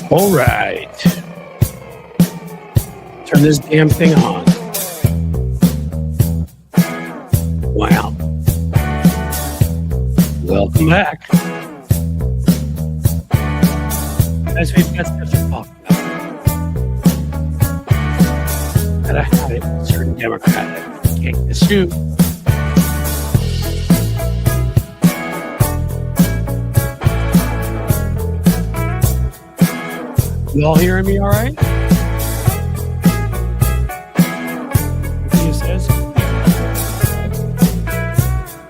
All right. Turn this damn thing on. Wow. Welcome back. As we've got stuff to talk about. Gotta have it. A certain Democrat that can't assume. You all hearing me all right? He says,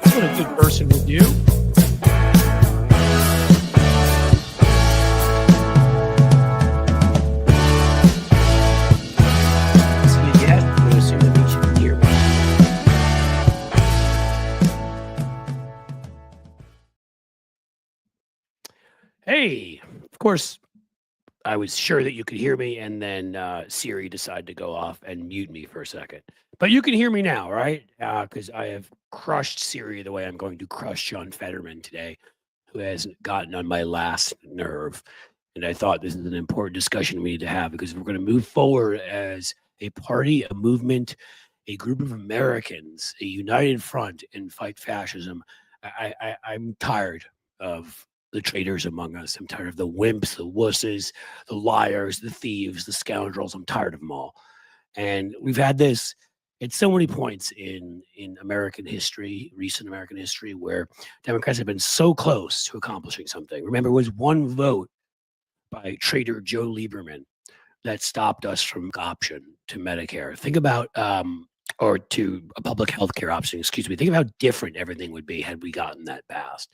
that's what a good person would do. Hey, of course, I was sure that you could hear me, and then Siri decided to go off and mute me for a second. But you can hear me now, right? Because I have crushed Siri the way I'm going to crush John Fetterman today, who hasn't gotten on my last nerve. And I thought this is an important discussion we need to have, because if we're going to move forward as a party, a movement, a group of Americans, a united front and fight fascism, I'm tired of the traitors among us. I'm tired of the wimps, the wusses, the liars, the thieves, the scoundrels. I'm tired of them all. And we've had this at so many points in American history, recent American history, where Democrats have been so close to accomplishing something. Remember, it was one vote by traitor Joe Lieberman that stopped us from option to Medicare. Think about, or to a public health care option, excuse me. Think of how different everything would be had we gotten that passed.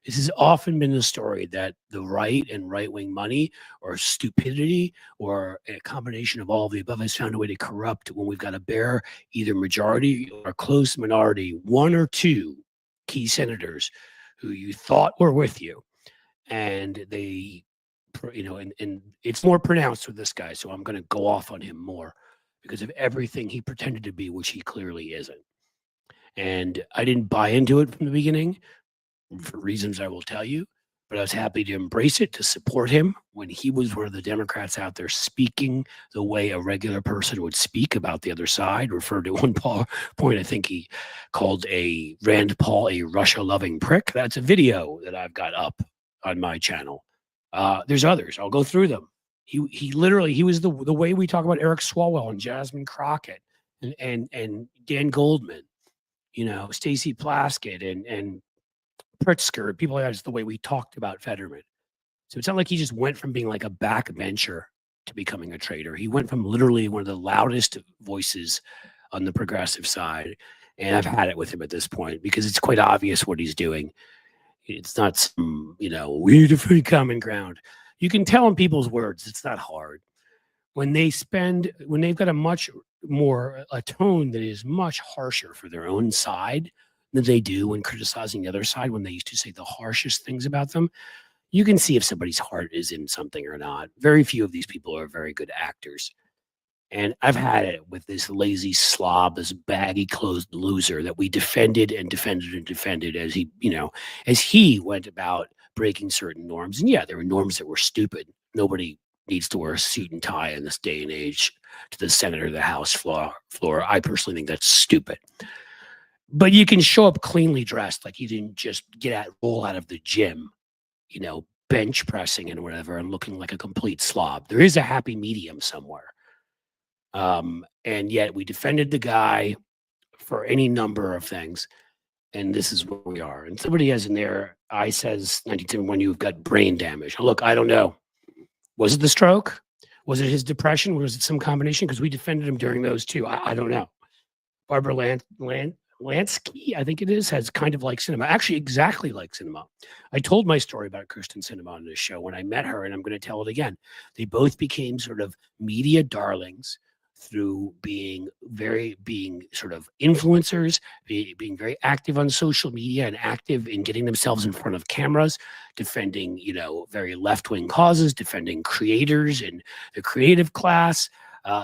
This has often been the story that the right and right-wing money or stupidity or a combination of all of the above has found a way to corrupt when we've got a bare either majority or a close minority, one or two key senators who you thought were with you. And they, and it's more pronounced with this guy. So I'm going to go off on him more because of everything he pretended to be, which he clearly isn't. And I didn't buy into it from the beginning, for reasons I will tell you, but I was happy to embrace it, to support him when he was one of the Democrats out there speaking the way a regular person would speak about the other side. Referred to one point, I think he called a Rand Paul a Russia-loving prick. That's a video that I've got up on my channel. There's others. I'll go through them. He literally, he was the way we talk about Eric Swalwell and Jasmine Crockett and Dan Goldman, Stacey Plaskett and Pritzker, people like that, is the way we talked about Fetterman. So it's not like he just went from being like a backbencher to becoming a traitor. He went from literally one of the loudest voices on the progressive side. And I've had it with him at this point because it's quite obvious what he's doing. It's not some, we need to find common ground. You can tell in people's words, it's not hard. When they've got a tone that is much harsher for their own side than they do when criticizing the other side, when they used to say the harshest things about them, you can see if somebody's heart is in something or not. Very few of these people are very good actors. And I've had it with this lazy slob, this baggy clothed loser that we defended and defended and defended as he went about breaking certain norms. And yeah, there were norms that were stupid. Nobody needs to wear a suit and tie in this day and age to the Senate or the House floor. I personally think that's stupid. But you can show up cleanly dressed, like you didn't just roll out of the gym, bench pressing and whatever, and looking like a complete slob. There is a happy medium somewhere. And yet we defended the guy for any number of things. And this is where we are. And somebody has in there, I says 1971, you've got brain damage. Look, I don't know. Was it the stroke? Was it his depression? Was it some combination? Because we defended him during those two. I don't know. Barbara Lansky, I think it is, has kind of like Sinema, actually exactly like Sinema. I told my story about Kyrsten Sinema on this show when I met her, and I'm going to tell it again. They both became sort of media darlings through being sort of influencers, being very active on social media and active in getting themselves in front of cameras, defending, very left-wing causes, defending creators and the creative class,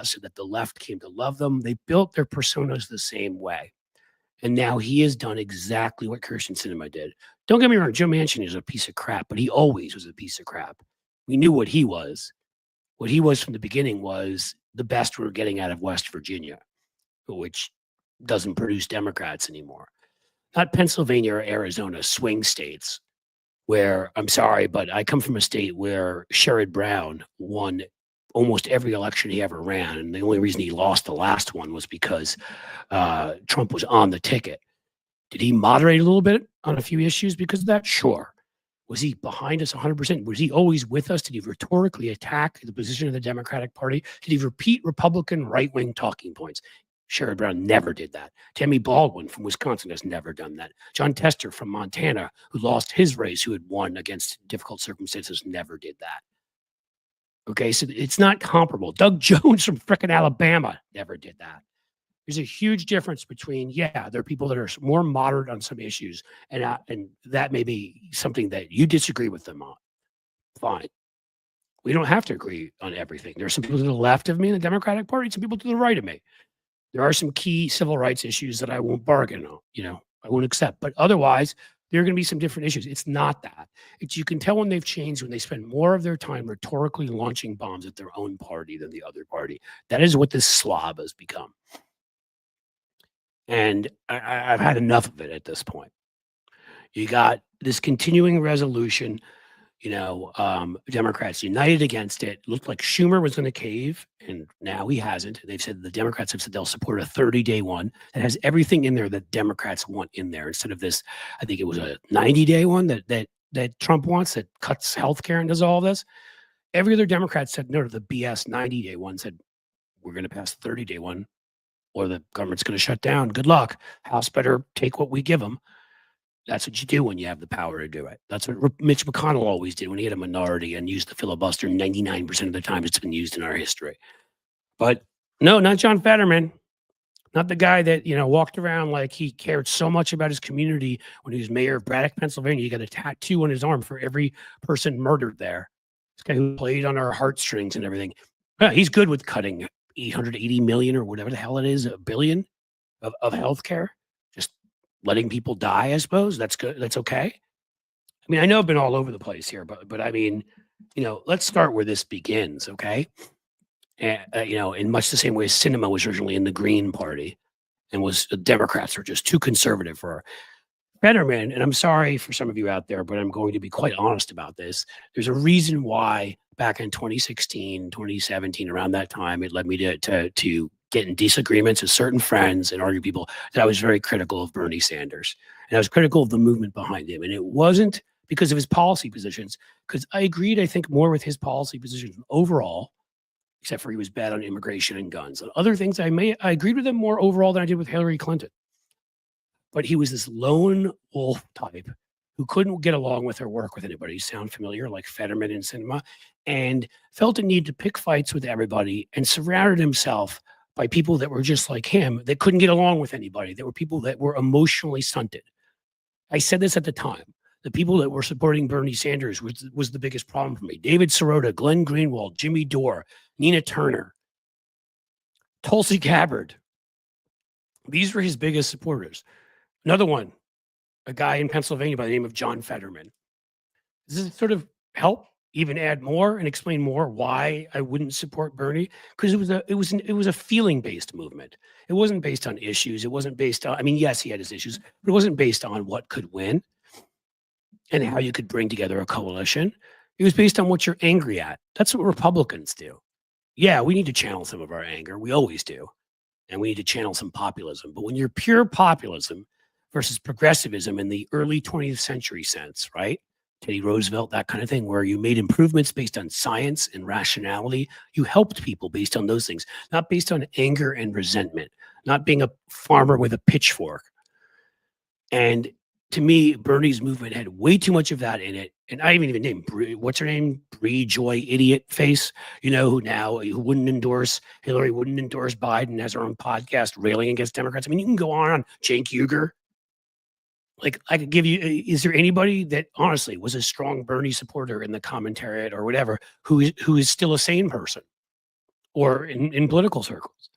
so that the left came to love them. They built their personas the same way. And now he has done exactly what Kyrsten Sinema did. Don't get me wrong, Joe Manchin is a piece of crap, but he always was a piece of crap. We knew what he was. What he was from the beginning was the best we're getting out of West Virginia, which doesn't produce Democrats anymore. Not Pennsylvania or Arizona, swing states, where I'm sorry, but I come from a state where Sherrod Brown won almost every election he ever ran. And the only reason he lost the last one was because Trump was on the ticket. Did he moderate a little bit on a few issues because of that? Sure. Was he behind us 100%? Was he always with us? Did he rhetorically attack the position of the Democratic Party? Did he repeat Republican right-wing talking points? Sherrod Brown never did that. Tammy Baldwin from Wisconsin has never done that. John Tester from Montana, who lost his race, who had won against difficult circumstances, never did that. Okay, so it's not comparable. Doug Jones from frickin' Alabama never did that. There's a huge difference between, yeah, there are people that are more moderate on some issues, and that may be something that you disagree with them on. Fine. We don't have to agree on everything. There are some people to the left of me in the Democratic Party, some people to the right of me. There are some key civil rights issues that I won't bargain on, I won't accept. But otherwise, there are going to be some different issues. It's not that. It's you can tell when they've changed when they spend more of their time rhetorically launching bombs at their own party than the other party. That is what this slob has become. And I've had enough of it at this point. You got this continuing resolution, Democrats united against it. Looked like Schumer was going to cave, and now he hasn't. They've said the Democrats have said they'll support a 30-day one that has everything in there that Democrats want in there instead of this. I think it was a 90-day one that Trump wants that cuts healthcare and does all this. Every other Democrat said no to the BS 90-day one. Said we're going to pass the 30-day one, or the government's going to shut down. Good luck. House better take what we give them. That's what you do when you have the power to do it. That's what Mitch McConnell always did when he had a minority and used the filibuster 99% of the time it's been used in our history. But no, not John Fetterman. Not the guy that, walked around like he cared so much about his community when he was mayor of Braddock, Pennsylvania. He got a tattoo on his arm for every person murdered there. This guy who played on our heartstrings and everything. Yeah, he's good with cutting 880 million or whatever the hell it is, a billion of healthcare. Just letting people die, I suppose. That's good. That's okay. I mean, I know I've been all over the place here, but I mean, let's start where this begins, okay? And, in much the same way as Sinema was originally in the Green Party and the Democrats were just too conservative for her. Fetterman, and I'm sorry for some of you out there, but I'm going to be quite honest about this. There's a reason why back in 2016, 2017, around that time, it led me to get in disagreements with certain friends and argue people that I was very critical of Bernie Sanders. And I was critical of the movement behind him. And it wasn't because of his policy positions, because I agreed, I think, more with his policy positions overall, except for he was bad on immigration and guns. On other things, I agreed with him more overall than I did with Hillary Clinton. But he was this lone wolf type who couldn't get along with or work with anybody. Sound familiar, like Fetterman and Sinema, and felt a need to pick fights with everybody and surrounded himself by people that were just like him, that couldn't get along with anybody. There were people that were emotionally stunted. I said this at the time. The people that were supporting Bernie Sanders was the biggest problem for me. David Sirota, Glenn Greenwald, Jimmy Dore, Nina Turner, Tulsi Gabbard. These were his biggest supporters. Another one, a guy in Pennsylvania by the name of John Fetterman. Does this sort of help even add more and explain more why I wouldn't support Bernie? Because it was a feeling-based movement. It wasn't based on issues. It wasn't based on, I mean, yes, he had his issues, but it wasn't based on what could win and how you could bring together a coalition. It was based on what you're angry at. That's what Republicans do. Yeah, we need to channel some of our anger. We always do. And we need to channel some populism. But when you're pure populism versus progressivism in the early 20th century sense, right? Teddy Roosevelt, that kind of thing, where you made improvements based on science and rationality. You helped people based on those things, not based on anger and resentment, not being a farmer with a pitchfork. And to me, Bernie's movement had way too much of that in it. And I even named, what's her name? Bree Joy Idiot Face, who wouldn't endorse, Hillary wouldn't endorse Biden, has her own podcast railing against Democrats. I mean, you can go on Cenk Uygur. Like, I could give you, is there anybody that honestly was a strong Bernie supporter in the commentariat or whatever, who is still a sane person or in political circles?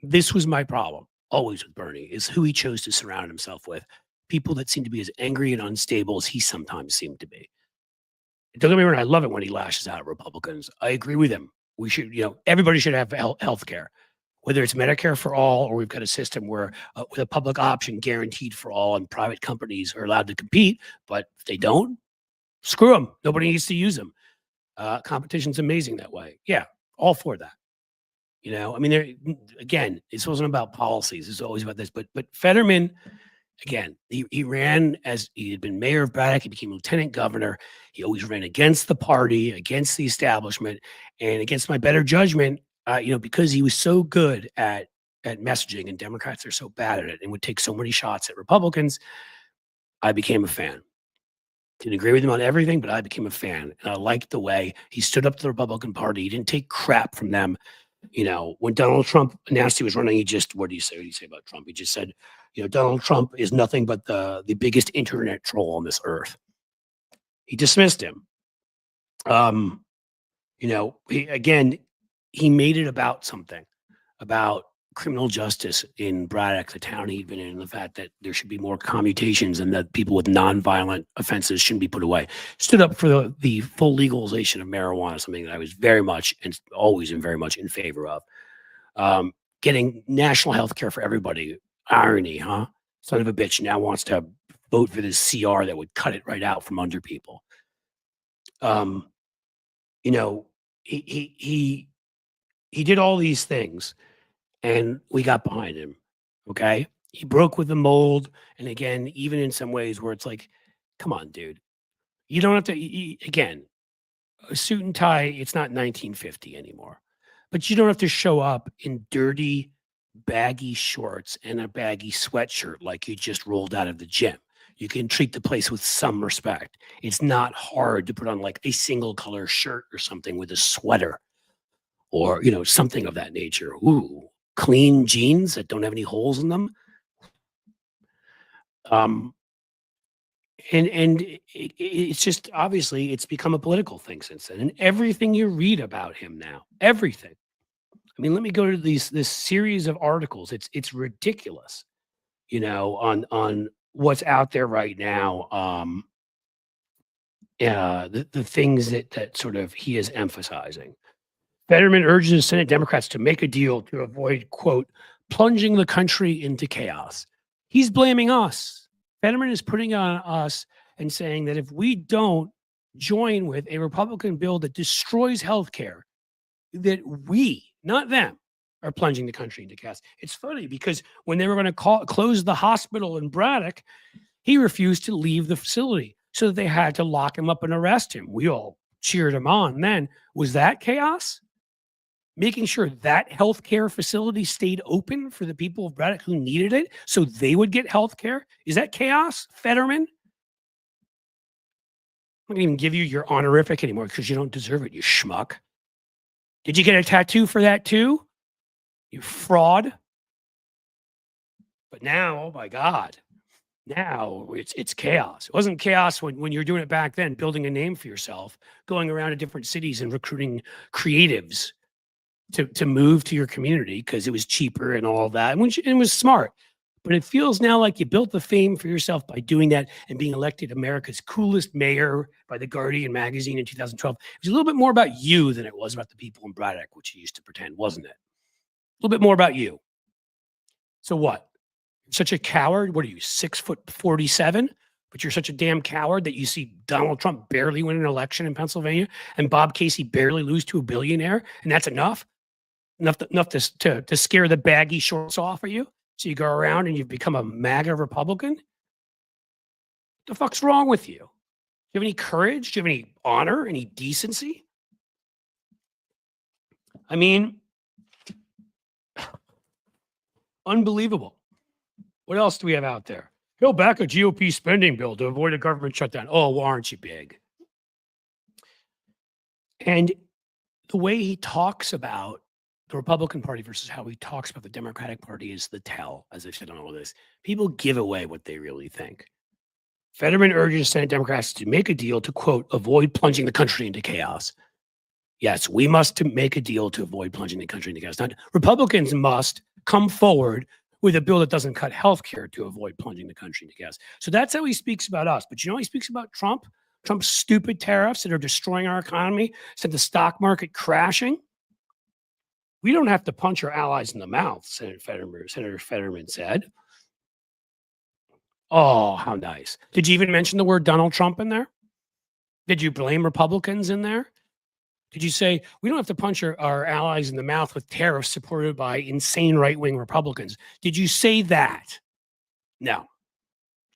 This was my problem always with Bernie, is who he chose to surround himself with. People that seem to be as angry and unstable as he sometimes seemed to be. Don't get me wrong, I love it when he lashes out at Republicans. I agree with him. We should, everybody should have health care, whether it's Medicare for all or we've got a system where with a public option guaranteed for all and private companies are allowed to compete. But if they don't, screw them. Nobody needs to use them. Competition's amazing that way. Yeah, all for that. I mean, again, this wasn't about policies. It's always about this. But Fetterman, again, he ran as he had been mayor of Braddock. He became lieutenant governor. He always ran against the party, against the establishment, and against my better judgment. Because he was so good at messaging, and Democrats are so bad at it, and would take so many shots at Republicans. I became a fan. Didn't agree with him on everything, but I became a fan, and I liked the way he stood up to the Republican Party. He didn't take crap from them. When Donald Trump announced he was running, he just, what do you say? What do you say about Trump? He just said, Donald Trump is nothing but the biggest internet troll on this earth. He dismissed him. He made it about something, about criminal justice in Braddock, the town he'd been in, and the fact that there should be more commutations and that people with nonviolent offenses shouldn't be put away. Stood up for the full legalization of marijuana, something that I was very much and always am very much in favor of. Getting national health care for everybody. Irony, huh? Son of a bitch now wants to vote for this CR that would cut it right out from under people. He did all these things. And we got behind him, okay? He broke with the mold. And again, even in some ways where it's like, come on, dude. You don't have to, again, a suit and tie, it's not 1950 anymore. But you don't have to show up in dirty, baggy shorts and a baggy sweatshirt like you just rolled out of the gym. You can treat the place with some respect. It's not hard to put on like a single color shirt or something with a sweater or, something of that nature. Ooh. Clean jeans that don't have any holes in them. It's just, obviously, it's become a political thing since then. And everything you read about him now, everything. I mean, let me go to this series of articles. It's ridiculous, on what's out there right now. The things that sort of he is emphasizing. Fetterman urges Senate Democrats to make a deal to avoid, quote, plunging the country into chaos. He's blaming us. Fetterman is putting on us and saying that if we don't join with a Republican bill that destroys health care, that we, not them, are plunging the country into chaos. It's funny because when they were going to close the hospital in Braddock, he refused to leave the facility so that they had to lock him up and arrest him. We all cheered him on then. Was that chaos? Making sure that healthcare facility stayed open for the people of Braddock who needed it so they would get healthcare? Is that chaos, Fetterman? I'm not going to even give you your honorific anymore because you don't deserve it, you schmuck. Did you get a tattoo for that too? You fraud. But now, oh my God, now it's chaos. It wasn't chaos when you were doing it back then, building a name for yourself, going around to different cities and recruiting creatives to move to your community because it was cheaper and all that, and it was smart. But it feels now like you built the fame for yourself by doing that and being elected America's coolest mayor by the Guardian magazine in 2012. It was a little bit more about you than it was about the people in Braddock, which you used to pretend, wasn't it? A little bit more about you. So what? You're such a coward? What are you, 6'47"? But you're such a damn coward that you see Donald Trump barely win an election in Pennsylvania and Bob Casey barely lose to a billionaire, and that's enough? Enough to scare the baggy shorts off of you? So you go around and you've become a MAGA Republican? What the fuck's wrong with you? Do you have any courage? Do you have any honor, any decency? I mean, unbelievable. What else do we have out there? He'll back a GOP spending bill to avoid a government shutdown. Oh, well, aren't you big? And the way he talks about the Republican Party versus how he talks about the Democratic Party is the tell, as I've said on all this. People give away what they really think. Fetterman urges Senate Democrats to make a deal to, quote, avoid plunging the country into chaos. Yes, we must make a deal to avoid plunging the country into chaos. Now, Republicans must come forward with a bill that doesn't cut health care to avoid plunging the country into chaos. So that's how he speaks about us. But you know how he speaks about Trump? Trump's stupid tariffs that are destroying our economy, sent the stock market crashing. We don't have to punch our allies in the mouth, Senator Fetterman said. Oh, how nice. Did you even mention the word Donald Trump in there? Did you blame Republicans in there? Did you say we don't have to punch our allies in the mouth with tariffs supported by insane right-wing Republicans? Did you say that? No.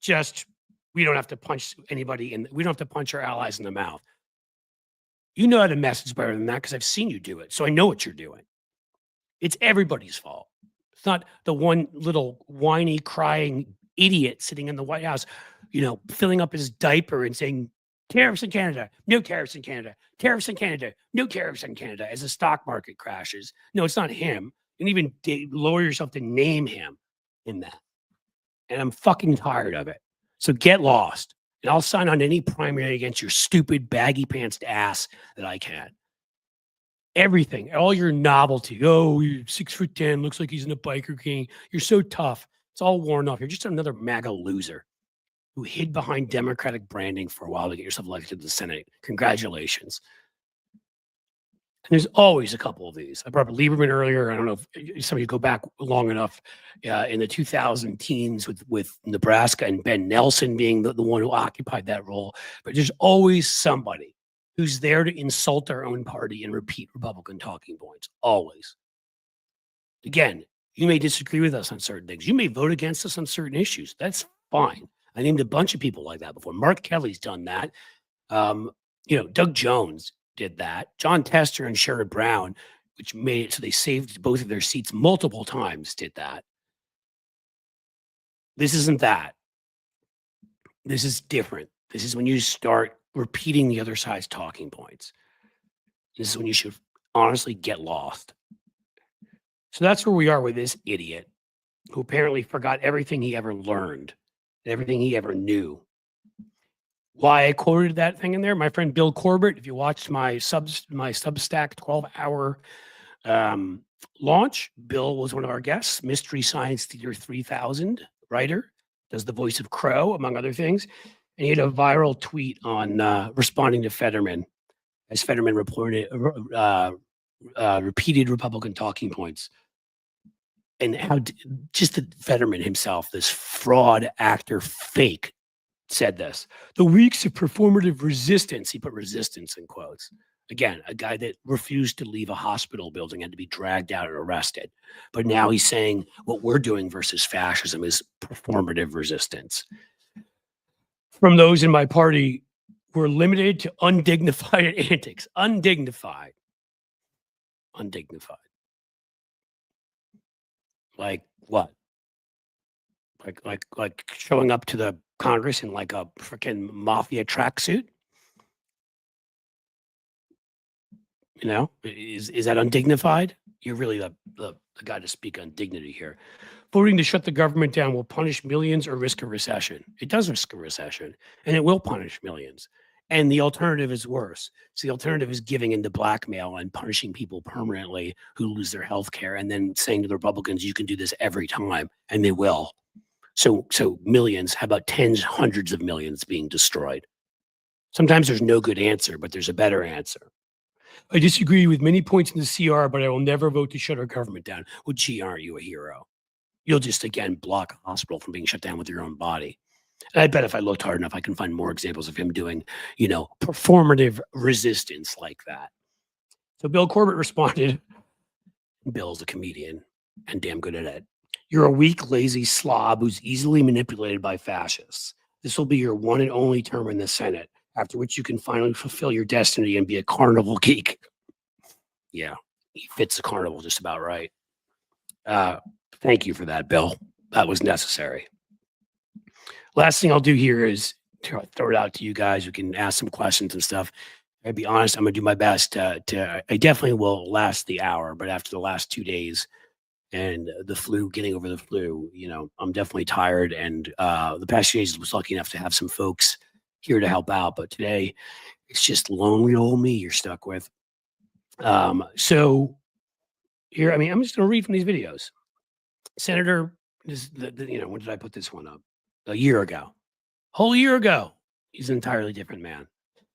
Just we don't have to punch anybody in. We don't have to punch our allies in the mouth. You know how to message better than that because I've seen you do it. So I know what you're doing. It's everybody's fault. It's not the one little whiny, crying idiot sitting in the White House, filling up his diaper and saying, tariffs in Canada, no tariffs in Canada, tariffs in Canada, no tariffs in Canada as the stock market crashes. No, it's not him. You can even lower yourself to name him in that. And I'm fucking tired of it. So get lost. And I'll sign on any primary against your stupid baggy pants ass that I can. Everything, all your novelty. Oh, you're 6'10", looks like he's in a biker gang. You're so tough. It's all worn off. You're just another MAGA loser who hid behind Democratic branding for a while to get yourself elected to the Senate. Congratulations. And there's always a couple of these. I brought up Lieberman earlier. I don't know if somebody go back long enough in the 2000 teens with Nebraska and Ben Nelson being the one who occupied that role. But there's always somebody who's there to insult our own party and repeat Republican talking points. Always. Again, you may disagree with us on certain things. You may vote against us on certain issues. That's fine. I named a bunch of people like that before. Mark Kelly's done that. Doug Jones did that. John Tester and Sherrod Brown, which made it so they saved both of their seats multiple times, did that. This isn't that. This is different. This is when you start repeating the other side's talking points. This is when you should honestly get lost. So that's where we are with this idiot who apparently forgot everything he ever learned, everything he ever knew. Why I quoted that thing in there, my friend Bill Corbett, if you watched my Substack 12-hour launch, Bill was one of our guests, Mystery Science Theater 3000 writer, does the voice of Crow, among other things. And he had a viral tweet on responding to Fetterman, as Fetterman reported repeated Republican talking points. And how just the Fetterman himself, this fraud actor fake, said this. The weeks of performative resistance, he put resistance in quotes. Again, a guy that refused to leave a hospital building and to be dragged out and arrested. But now he's saying what we're doing versus fascism is performative resistance. From those in my party, we're limited to undignified antics. Undignified. Like what? Like showing up to the Congress in like a freaking mafia tracksuit? Is that undignified? You're really the guy to speak on dignity here. Voting to shut the government down will punish millions or risk a recession. It does risk a recession, and it will punish millions. And the alternative is worse. So the alternative is giving into blackmail and punishing people permanently who lose their health care, and then saying to the Republicans, you can do this every time, and they will. So millions, how about tens, hundreds of millions being destroyed? Sometimes there's no good answer, but there's a better answer. I disagree with many points in the CR, but I will never vote to shut our government down. Well, gee, aren't you a hero? You'll just, again, block a hospital from being shut down with your own body. And I bet if I looked hard enough, I can find more examples of him doing, performative resistance like that. So Bill Corbett responded. Bill's a comedian and damn good at it. You're a weak, lazy slob who's easily manipulated by fascists. This will be your one and only term in the Senate, after which you can finally fulfill your destiny and be a carnival geek. Yeah, he fits the carnival just about right. Thank you for that, Bill. That was necessary. Last thing I'll do here is throw it out to you guys. You can ask some questions and stuff. I'll be honest, I'm going to do my best I definitely will last the hour, but after the last 2 days and the flu, getting over the flu, I'm definitely tired. And the past few days I was lucky enough to have some folks here to help out. But today it's just lonely old me you're stuck with. So here, I'm just going to read from these videos. Senator, when did I put this one up? A year ago. Whole year ago. He's an entirely different man.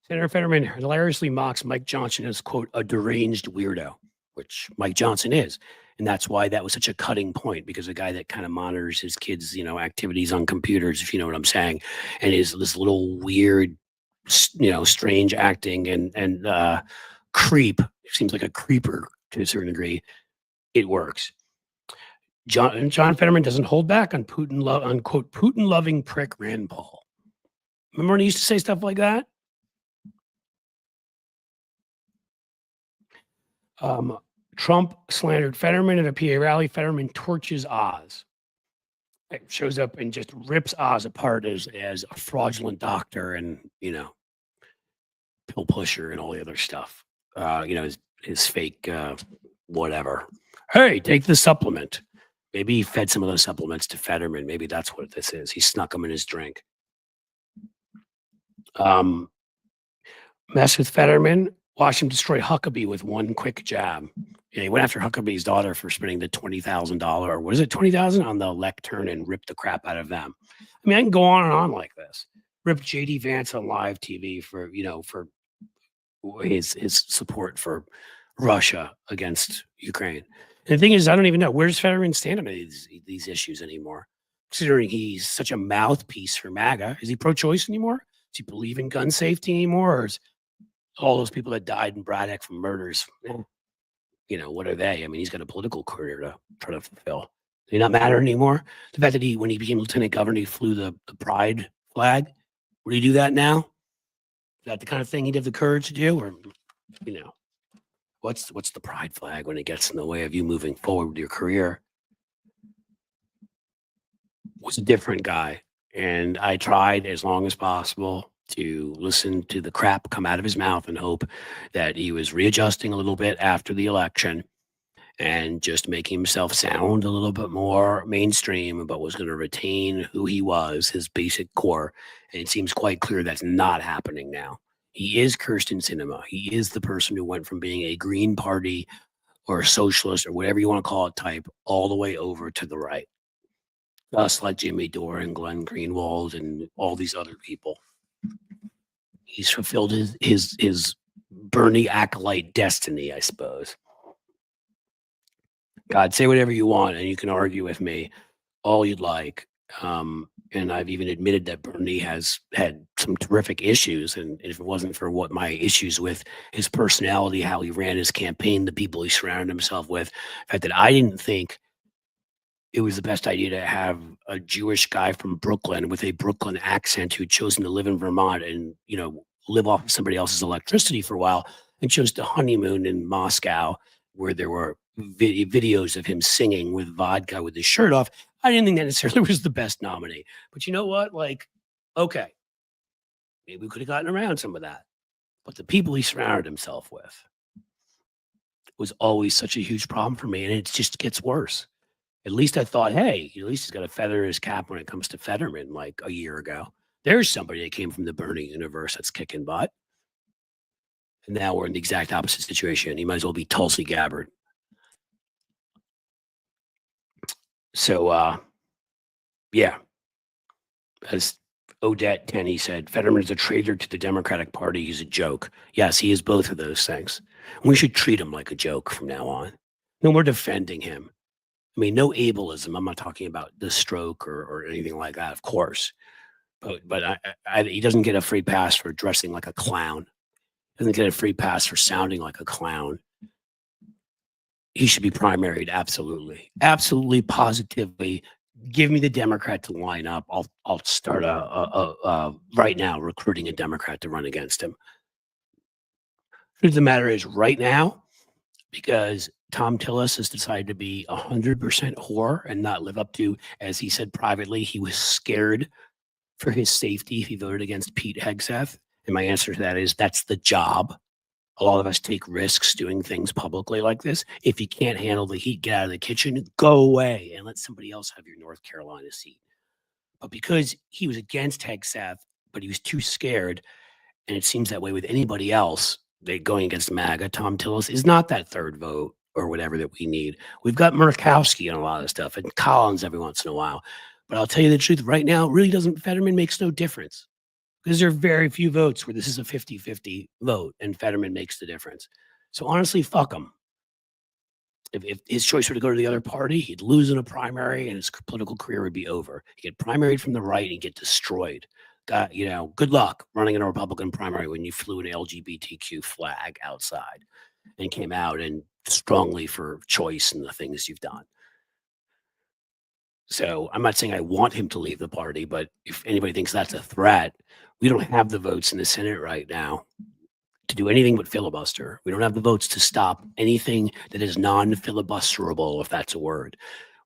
Senator Fetterman hilariously mocks Mike Johnson as, quote, a deranged weirdo, which Mike Johnson is. And that's why that was such a cutting point, because a guy that kind of monitors his kids, activities on computers, if you know what I'm saying, and is this little weird, strange acting and creep, seems like a creeper to a certain degree, it works. John Fetterman doesn't hold back on unquote, Putin-loving prick Rand Paul. Remember when he used to say stuff like that? Trump slandered Fetterman at a PA rally. Fetterman torches Oz. It shows up and just rips Oz apart as a fraudulent doctor and, pill pusher and all the other stuff. His fake whatever. Hey, take the supplement. Maybe he fed some of those supplements to Fetterman. Maybe that's what this is. He snuck them in his drink. Mess with Fetterman. Watch him destroy Huckabee with one quick jab. Yeah, he went after Huckabee's daughter for spending the $20,000 or what is it, $20,000 on the lectern and ripped the crap out of them. I mean, I can go on and on like this. Ripped JD Vance on live TV for his support for Russia against Ukraine. And the thing is, I don't even know where's Fetterman stand on these issues anymore. Considering he's such a mouthpiece for MAGA, is he pro-choice anymore? Does he believe in gun safety anymore, or is all those people that died in Braddock from murders, what are they? I mean, he's got a political career to try to fulfill. Do they not matter anymore? The fact that when he became lieutenant governor, he flew the pride flag. Would he do that now? Is that the kind of thing he'd have the courage to do? Or, what's the pride flag when it gets in the way of you moving forward with your career? Was a different guy. And I tried as long as possible to listen to the crap come out of his mouth and hope that he was readjusting a little bit after the election and just making himself sound a little bit more mainstream, but was going to retain who he was, his basic core. And it seems quite clear that's not happening now. He is Kyrsten Sinema. He is the person who went from being a Green Party or a socialist or whatever you want to call it type all the way over to the right. Just like Jimmy Dore and Glenn Greenwald and all these other people. He's fulfilled his Bernie acolyte destiny, I suppose. God, say whatever you want, and you can argue with me all you'd like. And I've even admitted that Bernie has had some terrific issues. And if it wasn't for what my issues with his personality, how he ran his campaign, the people he surrounded himself with, the fact that I didn't think it was the best idea to have a Jewish guy from Brooklyn with a Brooklyn accent who'd chosen to live in Vermont and, live off of somebody else's electricity for a while and chose to honeymoon in Moscow where there were videos of him singing with vodka with his shirt off. I didn't think that necessarily was the best nominee. But you know what? Okay, maybe we could have gotten around some of that. But the people he surrounded himself with was always such a huge problem for me. And it just gets worse. At least I thought, hey, at least he's got a feather in his cap when it comes to Fetterman like a year ago. There's somebody that came from the Bernie universe that's kicking butt. And now we're in the exact opposite situation. He might as well be Tulsi Gabbard. So, yeah. As Odette Tenney said, Fetterman is a traitor to the Democratic Party. He's a joke. Yes, he is both of those things. We should treat him like a joke from now on. No more defending him. I mean, no ableism. I'm not talking about the stroke or anything like that, of course. But he doesn't get a free pass for dressing like a clown. Doesn't get a free pass for sounding like a clown. He should be primaried, absolutely. Absolutely, positively. Give me the Democrat to line up. I'll start right now recruiting a Democrat to run against him. Truth of the matter is, right now, because Tom Tillis has decided to be 100% whore and not live up to, as he said privately, he was scared for his safety if he voted against Pete Hegseth. And my answer to that is that's the job. A lot of us take risks doing things publicly like this. If you can't handle the heat, get out of the kitchen, go away and let somebody else have your North Carolina seat. But because he was against Hegseth, but he was too scared, and it seems that way with anybody else, they going against MAGA, Tom Tillis is not that third vote or whatever that we need. We've got Murkowski on a lot of stuff and Collins every once in a while. But I'll tell you the truth, right now, it really doesn't, Fetterman makes no difference. because there are very few votes where this is a 50-50 vote and Fetterman makes the difference. So honestly, fuck him. If his choice were to go to the other party, he'd lose in a primary and his political career would be over. He'd get primaried from the right and he'd get destroyed. Good luck running in a Republican primary when you flew an LGBTQ flag outside and came out and strongly for choice and the things you've done. So I'm not saying I want him to leave the party, but if anybody thinks that's a threat, we don't have the votes in the Senate right now to do anything but filibuster. We don't have the votes to stop anything that is non-filibusterable, if that's a word,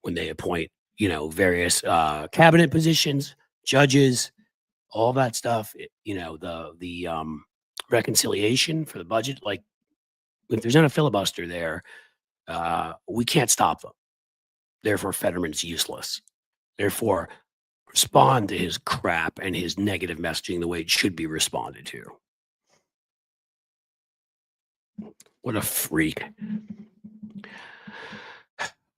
when they appoint, various cabinet positions, judges, all that stuff. The reconciliation for the budget. Like, if there's not a filibuster there, we can't stop them. Therefore, Fetterman's useless. Therefore, respond to his crap and his negative messaging the way it should be responded to. What a freak.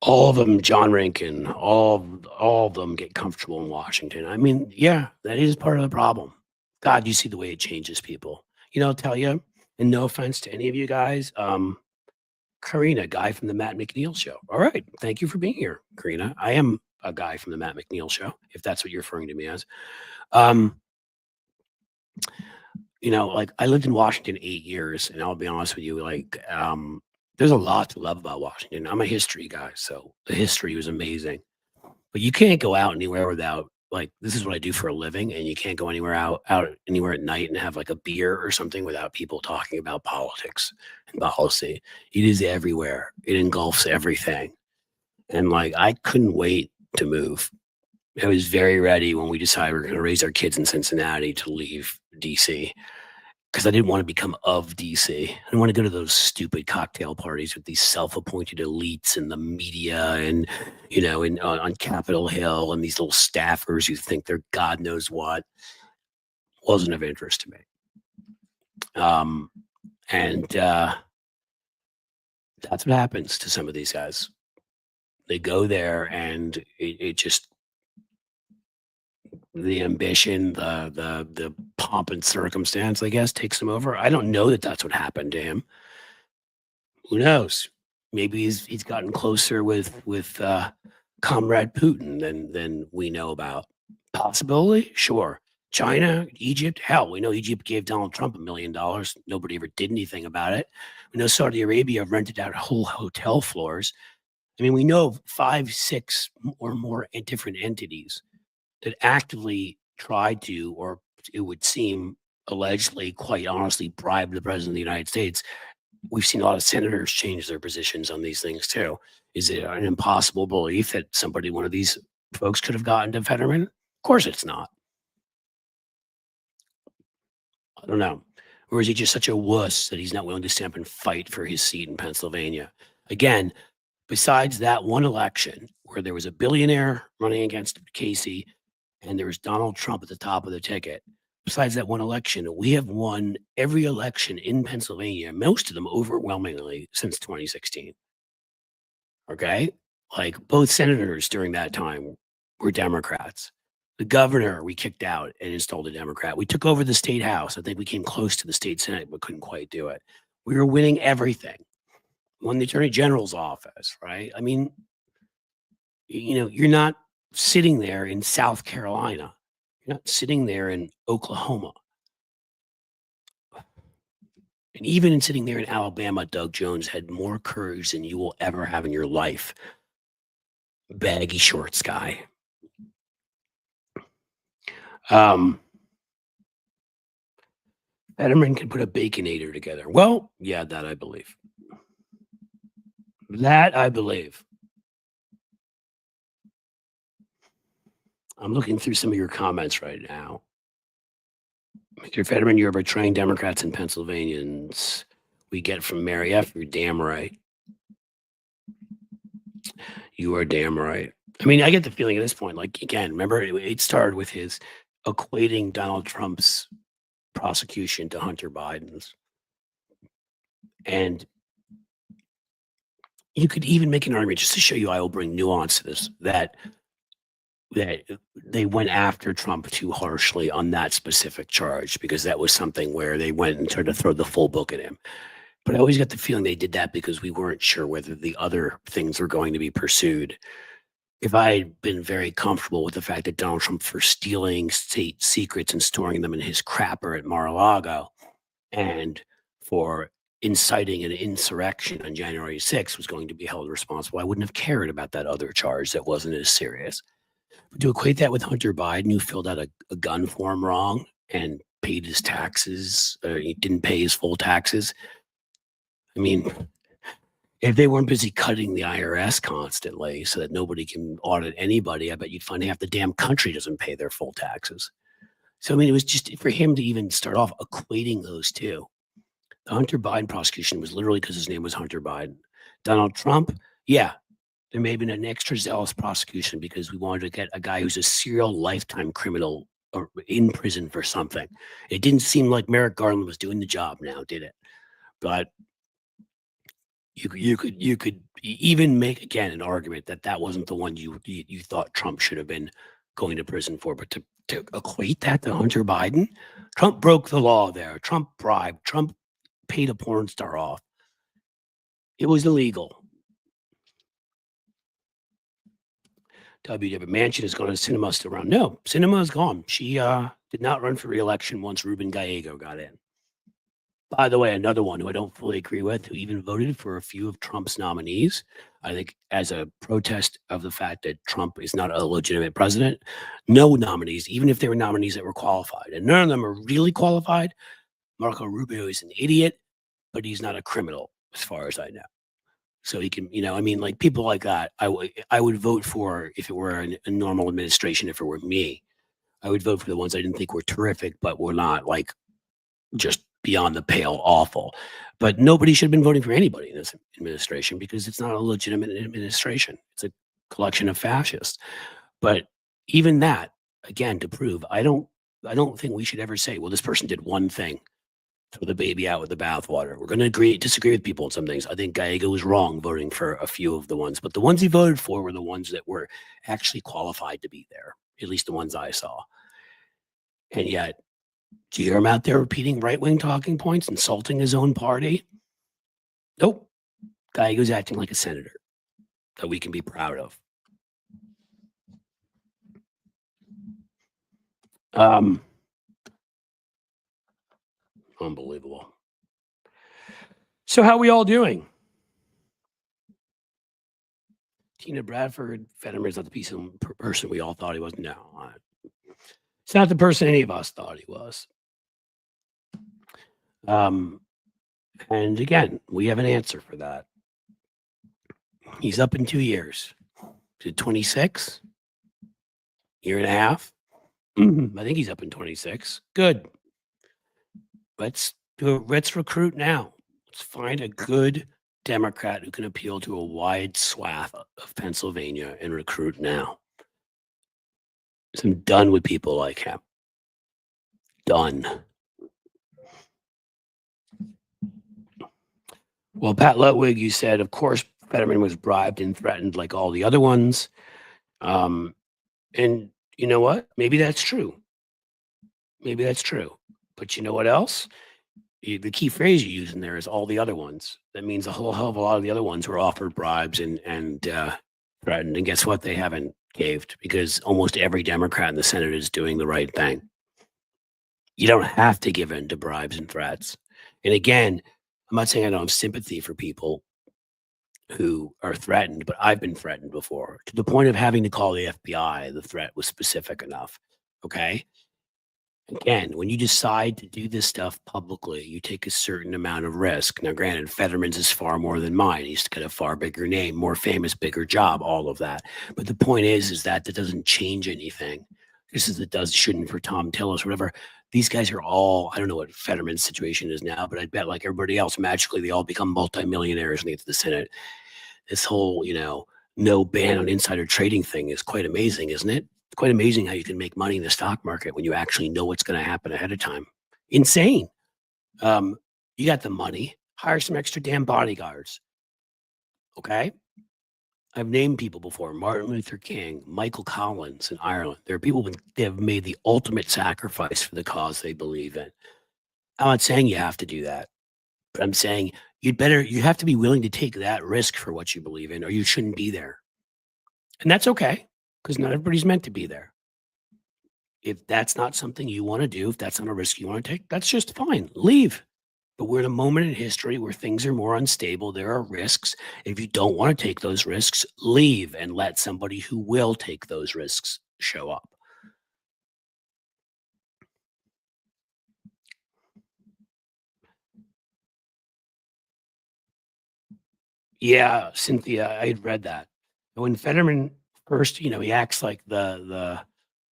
All of them, John Rankin, all of them get comfortable in Washington. I mean, yeah, that is part of the problem. God, you see the way it changes people. I'll tell you, and no offense to any of you guys, Karina, guy from the Matt McNeil show. All right. Thank you for being here, Karina. I am a guy from the Matt McNeil show, if that's what you're referring to me as. Like, I lived in Washington 8 years, and I'll be honest with you, there's a lot to love about Washington. I'm a history guy, so the history was amazing. But you can't go out anywhere without, this is what I do for a living, and you can't go out anywhere at night and have a beer or something without people talking about politics and policy. It is everywhere. It engulfs everything. And I couldn't wait to move. I was very ready when we decided we were going to raise our kids in Cincinnati to leave DC, because I didn't want to become of DC. I didn't want to go to those stupid cocktail parties with these self-appointed elites and the media and, on Capitol Hill and these little staffers who think they're God knows what. Wasn't of interest to me. That's what happens to some of these guys. They go there and it just, the ambition, the pomp and circumstance, I guess, takes him over. I don't know that that's what happened to him. Who knows? Maybe he's gotten closer with Comrade Putin than we know about. Possibility, sure. China, Egypt, hell, we know Egypt gave Donald Trump $1 million. Nobody ever did anything about it. We know Saudi Arabia rented out whole hotel floors. I mean, we know of 5, 6 or more different entities that actively tried to, or it would seem allegedly, quite honestly, bribe the president of the United States. We've seen a lot of senators change their positions on these things too. Is it an impossible belief that one of these folks could have gotten to Fetterman? Of course it's not. I don't know. Or is he just such a wuss that he's not willing to stand up and fight for his seat in Pennsylvania? Again, besides that one election where there was a billionaire running against Casey and there was Donald Trump at the top of the ticket, besides that one election, we have won every election in Pennsylvania, most of them overwhelmingly, since 2016. Okay? Both senators during that time were Democrats. The governor we kicked out and installed a Democrat. We took over the state house. I think we came close to the state senate, but couldn't quite do it. We were winning everything. Won the attorney general's office, right? I mean, you're not sitting there in South Carolina. You're not sitting there in Oklahoma. And even in sitting there in Alabama, Doug Jones had more courage than you will ever have in your life. Baggy shorts guy. Fetterman can put a Baconator together. Well, yeah, that I believe. That I believe. I'm looking through some of your comments right now. Mr. Fetterman, you're betraying Democrats and Pennsylvanians. We get from Mary F. You're damn right. You are damn right. I mean, I get the feeling at this point, again, remember, it started with his equating Donald Trump's prosecution to Hunter Biden's. And you could even make an argument, just to show you I will bring nuance to this, that that they went after Trump too harshly on that specific charge, because that was something where they went and tried to throw the full book at him. But I always got the feeling they did that because we weren't sure whether the other things were going to be pursued. If I had been very comfortable with the fact that Donald Trump, for stealing state secrets and storing them in his crapper at Mar-a-Lago, and for inciting an insurrection on January 6th, was going to be held responsible, I wouldn't have cared about that other charge that wasn't as serious. But to equate that with Hunter Biden, who filled out a gun form wrong and paid his taxes, he didn't pay his full taxes. I mean, if they weren't busy cutting the IRS constantly so that nobody can audit anybody, I bet you'd find half the damn country doesn't pay their full taxes. So, I mean, it was just for him to even start off equating those two. The Hunter Biden prosecution was literally because his name was Hunter Biden. Donald Trump, yeah, there may have been an extra zealous prosecution because we wanted to get a guy who's a serial lifetime criminal or in prison for something. It didn't seem like Merrick Garland was doing the job now, did it? But you could even make, again, an argument that that wasn't the one you thought Trump should have been going to prison for. But to equate that to Hunter Biden, Trump broke the law there. Trump bribed. Trump paid a porn star off. It was illegal. W. Manchin is going to Sinema still around. No, Sinema is gone. She did not run for re-election once Ruben Gallego got in. By the way, another one who I don't fully agree with, who even voted for a few of Trump's nominees, I think as a protest of the fact that Trump is not a legitimate president, no nominees, even if they were nominees that were qualified, and none of them are really qualified. Marco Rubio is an idiot, but he's not a criminal as far as I know. So he can, I mean, like people like that, I would vote for if it were a normal administration. If it were me, I would vote for the ones I didn't think were terrific, but were not like just beyond the pale awful. But nobody should have been voting for anybody in this administration because it's not a legitimate administration. It's a collection of fascists. But even that, again, to prove, I don't think we should ever say, well, this person did one thing. Throw the baby out with the bathwater. We're going to disagree with people on some things. I think Gallego was wrong voting for a few of the ones, but the ones he voted for were the ones that were actually qualified to be there, at least the ones I saw. And yet, do you hear him out there repeating right-wing talking points, insulting his own party? Nope. Gallego's acting like a senator that we can be proud of. Unbelievable. So how are we all doing? Tina Bradford, Fetterman is not the piece of person we all thought he was. No, it's not the person any of us thought he was. And again, we have an answer for that. He's up in 2 years. Is it 26? Year and a half? I think he's up in 26. Good. Let's recruit now. Let's find a good Democrat who can appeal to a wide swath of Pennsylvania and recruit now. I'm done with people like him. Done. Well, Pat Ludwig, you said, of course, Fetterman was bribed and threatened like all the other ones. And you know what? Maybe that's true. Maybe that's true. But you know what else? The key phrase you use in there is all the other ones. That means a whole hell of a lot of the other ones were offered bribes and threatened. And guess what? They haven't caved because almost every Democrat in the Senate is doing the right thing. You don't have to give in to bribes and threats. And again, I'm not saying I don't have sympathy for people who are threatened, but I've been threatened before to the point of having to call the FBI. The threat was specific enough. Okay. Again, when you decide to do this stuff publicly, you take a certain amount of risk. Now, granted, Fetterman's is far more than mine. He's got a far bigger name, more famous, bigger job, all of that. But the point is that doesn't change anything. This is shouldn't for Tom Tillis, whatever. These guys are all, I don't know what Fetterman's situation is now, but I bet like everybody else, magically they all become multimillionaires when they get to the Senate. This whole, no ban on insider trading thing is quite amazing, isn't it? It's quite amazing how you can make money in the stock market when you actually know what's going to happen ahead of time. Insane. You got the money. Hire some extra damn bodyguards. Okay? I've named people before: Martin Luther King, Michael Collins in Ireland. There are people that have made the ultimate sacrifice for the cause they believe in. I'm not saying you have to do that, but I'm saying you have to be willing to take that risk for what you believe in, or you shouldn't be there. And that's okay, because not everybody's meant to be there. If that's not something you want to do, if that's not a risk you want to take, that's just fine. Leave. But we're in a moment in history where things are more unstable. There are risks. If you don't want to take those risks, leave and let somebody who will take those risks show up. Yeah, Cynthia, I had read that. When Fetterman first, he acts like the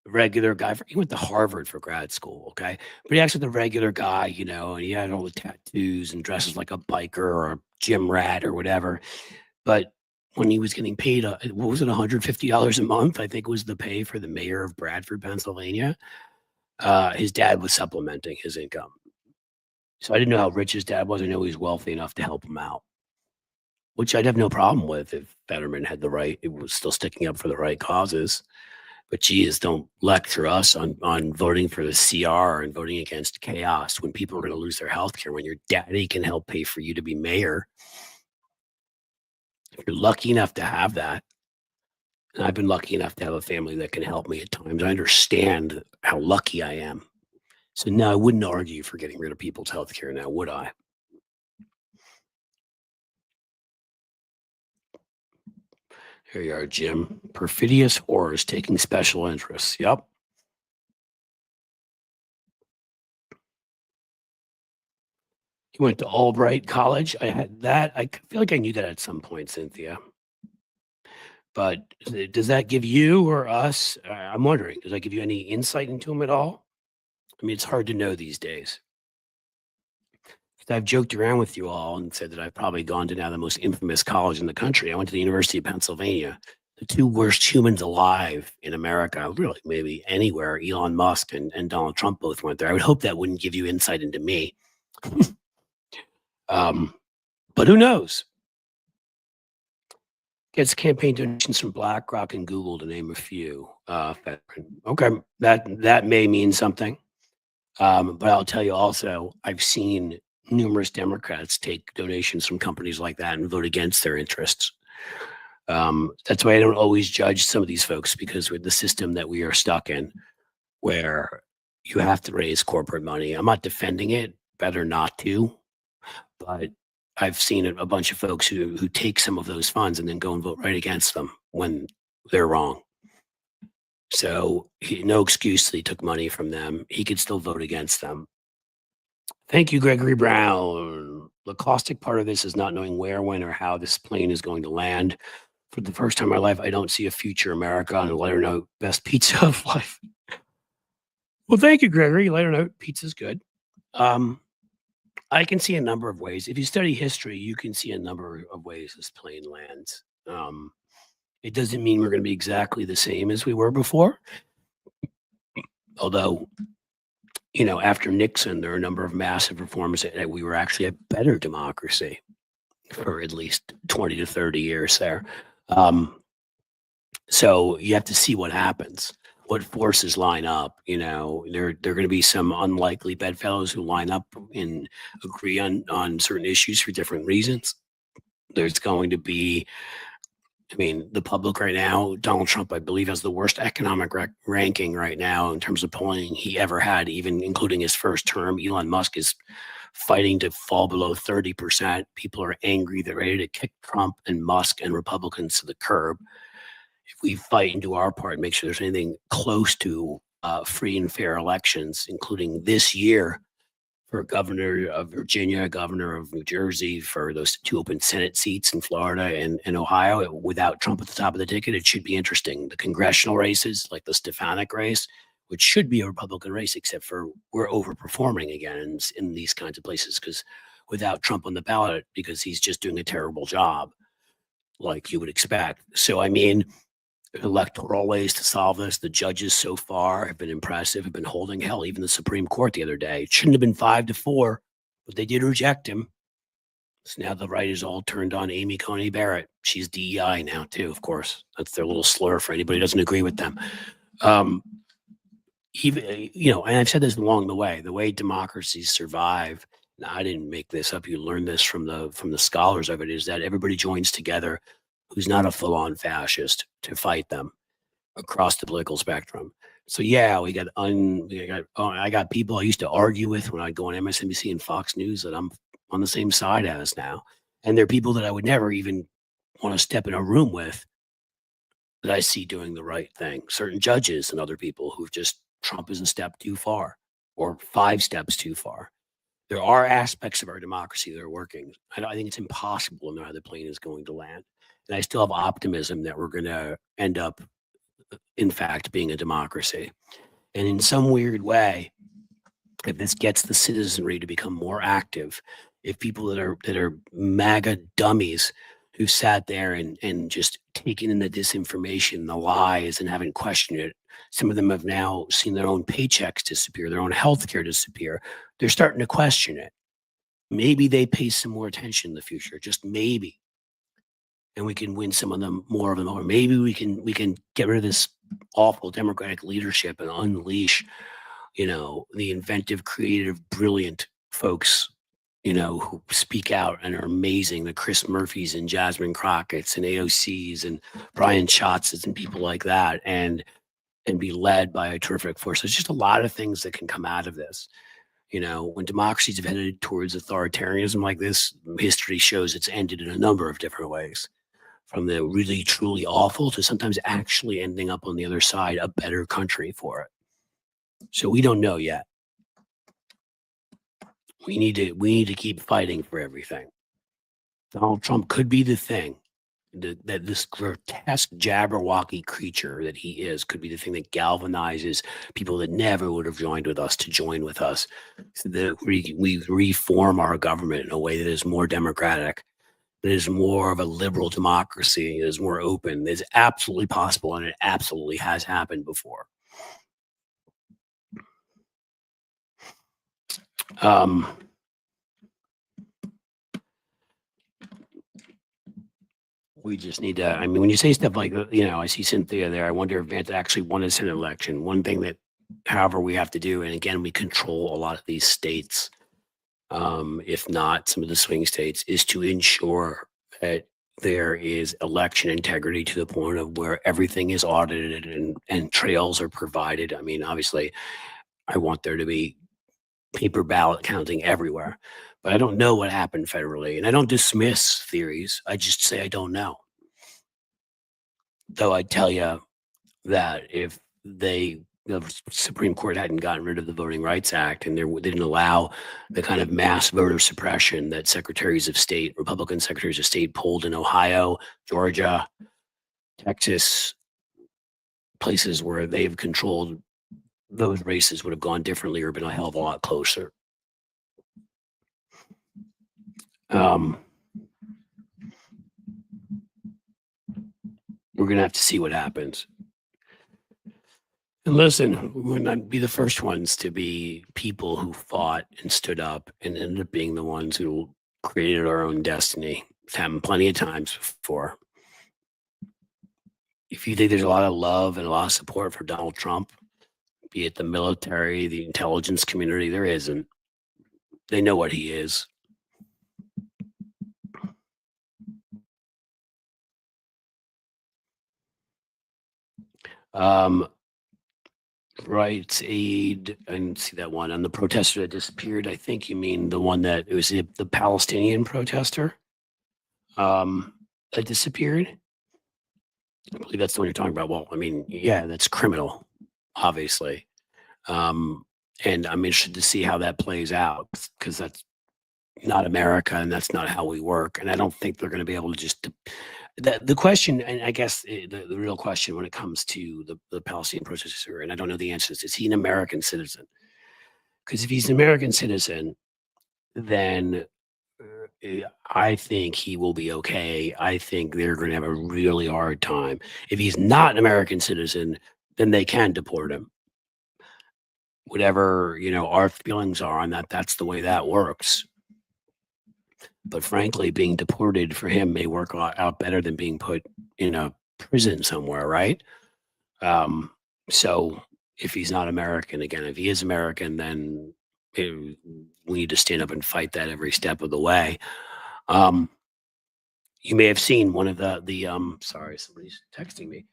regular guy. He went to Harvard for grad school, okay? But he acts like the regular guy, and he had all the tattoos and dresses like a biker or a gym rat or whatever. But when he was getting paid, what was it, $150 a month? I think was the pay for the mayor of Bradford, Pennsylvania. His dad was supplementing his income. So I didn't know how rich his dad was. I know he was wealthy enough to help him out, which I'd have no problem with if Fetterman had it was still sticking up for the right causes. But geez, don't lecture us on voting for the CR and voting against chaos when people are going to lose their health care, when your daddy can help pay for you to be mayor. If you're lucky enough to have that, and I've been lucky enough to have a family that can help me at times, I understand how lucky I am. So no, I wouldn't argue for getting rid of people's health care now, would I? Here you are, Jim. Perfidious whores taking special interests. Yep. He went to Albright College. I had that. I feel like I knew that at some point, Cynthia. But does that give you or us, I'm wondering, does that give you any insight into him at all? I mean, it's hard to know these days. I've joked around with you all and said that I've probably gone to now the most infamous college in the country. I went to the University of Pennsylvania. The two worst humans alive in America, really, maybe anywhere, Elon Musk and Donald Trump both went there. I would hope that wouldn't give you insight into me. But who knows? Gets campaign donations from BlackRock and Google, to name a few. Okay, that may mean something. But I'll tell you also, I've seen numerous Democrats take donations from companies like that and vote against their interests. That's why I don't always judge some of these folks, because with the system that we are stuck in, where you have to raise corporate money, I'm not defending it, better not to, but I've seen a bunch of folks who take some of those funds and then go and vote right against them when they're wrong. So no excuse that he took money from them. He could still vote against them. Thank you, Gregory Brown. The caustic part of this is not knowing where, when, or how this plane is going to land. For the first time in my life, I don't see a future America. On a lighter note, best pizza of life. Well, thank you, Gregory. Lighter note, pizza's good. I can see a number of ways. If you study history, you can see a number of ways this plane lands. It doesn't mean we're going to be exactly the same as we were before. Although, after Nixon, there are a number of massive reforms that we were actually a better democracy for at least 20 to 30 years there. So you have to see what happens, what forces line up. There are going to be some unlikely bedfellows who line up and agree on certain issues for different reasons. There's going to be, the public right now, Donald Trump, I believe, has the worst economic ranking right now in terms of polling he ever had, even including his first term. Elon Musk is fighting to fall below 30%. People are angry. They're ready to kick Trump and Musk and Republicans to the curb. If we fight and do our part and make sure there's anything close to free and fair elections, including this year, for governor of Virginia, governor of New Jersey, for those two open Senate seats in Florida and Ohio, without Trump at the top of the ticket, it should be interesting. The congressional races, like the Stefanik race, which should be a Republican race, except for we're overperforming again in these kinds of places, because without Trump on the ballot, because he's just doing a terrible job, like you would expect. So, electoral ways to solve this. The judges so far have been impressive, have been holding hell. Even the Supreme Court the other day, it shouldn't have been 5-4, but they did reject him. So now the right is all turned on Amy Coney Barrett. She's DEI now too, of course. That's their little slur for anybody who doesn't agree with them. Even and I've said this along the way democracies survive. And I didn't make this up. You learn this from the scholars of it, is that everybody joins together who's not a full-on fascist to fight them across the political spectrum. So yeah, I got people I used to argue with when I'd go on MSNBC and Fox News that I'm on the same side as now. And they're people that I would never even want to step in a room with, that I see doing the right thing. Certain judges and other people who've just, Trump is a step too far or 5 steps too far. There are aspects of our democracy that are working. I think it's impossible to know how the plane is going to land. And I still have optimism that we're going to end up, in fact, being a democracy. And in some weird way, if this gets the citizenry to become more active, if people that are MAGA dummies who sat there and just taken in the disinformation, the lies, and haven't questioned it, some of them have now seen their own paychecks disappear, their own health care disappear. They're starting to question it. Maybe they pay some more attention in the future, just maybe. And we can win some of them, more of them over. Maybe we can get rid of this awful Democratic leadership and unleash, the inventive, creative, brilliant folks, who speak out and are amazing. The Chris Murphys and Jasmine Crockett's and AOC's and Brian Schatz's and people like that, and be led by a terrific force. There's just a lot of things that can come out of this. When democracies have headed towards authoritarianism like this, history shows it's ended in a number of different ways, from the really, truly awful to sometimes actually ending up on the other side, a better country for it. So we don't know yet. We need to keep fighting for everything. Donald Trump could be the thing that this grotesque Jabberwocky creature that he is could be the thing that galvanizes people that never would have joined with us to join with us, so that we reform our government in a way that is more democratic, that is more of a liberal democracy, is more open. It's absolutely possible, and it absolutely has happened before. We just need to, when you say stuff like, I see Cynthia there. I wonder if Vance actually won a Senate election. One thing that, however, we have to do, and again, we control a lot of these states, if not some of the swing states, is to ensure that there is election integrity to the point of where everything is audited and trails are provided. Obviously, I want there to be paper ballot counting everywhere, but I don't know what happened federally, and I don't dismiss theories. I just say I don't know. Though I tell you that if the Supreme Court hadn't gotten rid of the Voting Rights Act, and they didn't allow the kind of mass voter suppression that secretaries of state, Republican secretaries of state, pulled in Ohio, Georgia, Texas, places where they've controlled, those races would have gone differently or been a hell of a lot closer. We're going to have to see what happens. And listen, we're not be the first ones to be people who fought and stood up and ended up being the ones who created our own destiny. It's happened plenty of times before. If you think there's a lot of love and a lot of support for Donald Trump, be it the military, the intelligence community, there isn't. They know what he is. Rights Aid, I didn't see that one. On the protester that disappeared, I think you mean the one that, it was the Palestinian protester that disappeared. I believe that's the one you're talking about. Well, yeah, that's criminal, obviously. And I'm interested to see how that plays out, because that's not America and that's not how we work. And I don't think they're going to be able to just, the question, and I guess the real question when it comes to the Palestinian protester, and I don't know the answer, is he an American citizen? Because if he's an American citizen, then I think he will be okay. I think they're going to have a really hard time. If he's not an American citizen, then they can deport him. Whatever, our feelings are on that, that's the way that works. But frankly, being deported for him may work out better than being put in a prison somewhere, right? Um, so if he's not American, again, if he is American, then we need to stand up and fight that every step of the way. Um, you may have seen one of sorry, somebody's texting me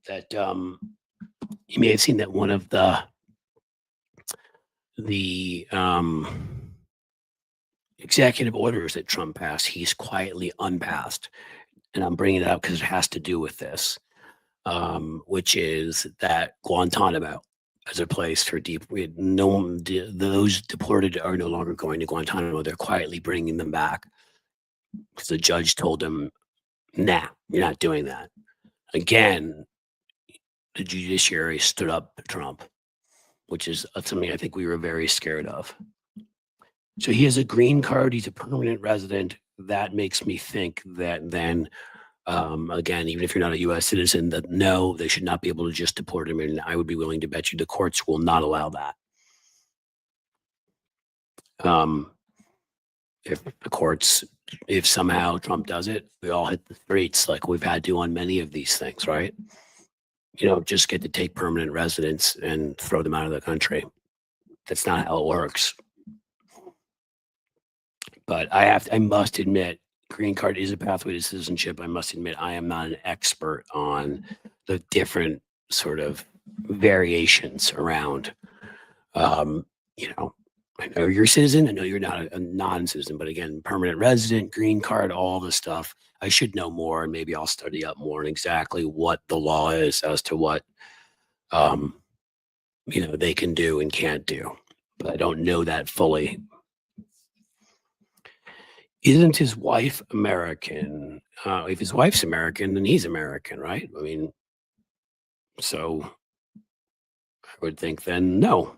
that you may have seen that one of the executive orders that Trump passed, he's quietly unpassed. And I'm bringing it up because it has to do with this, which is that Guantanamo as a place for those deported are no longer going to Guantanamo. They're quietly bringing them back because the judge told them, nah, you're not doing that. Again, the judiciary stood up to Trump, which is something I think we were very scared of. So he has a green card. He's a permanent resident. That makes me think that then, again, even if you're not a U.S. citizen, that no, they should not be able to just deport him. And I would be willing to bet you the courts will not allow that. If the courts, if somehow Trump does it, we all hit the streets like we've had to on many of these things, right? You don't just get to take permanent residents and throw them out of the country. That's not how it works. But I must admit, green card is a pathway to citizenship. I must admit, I am not an expert on the different sort of variations around. I know you're a citizen. I know you're not a non-citizen, but again, permanent resident, green card, all the stuff. I should know more, and maybe I'll study up more on exactly what the law is as to what they can do and can't do. But I don't know that fully. Isn't his wife American? If his wife's American, then he's American, right? I mean, so I would think then no.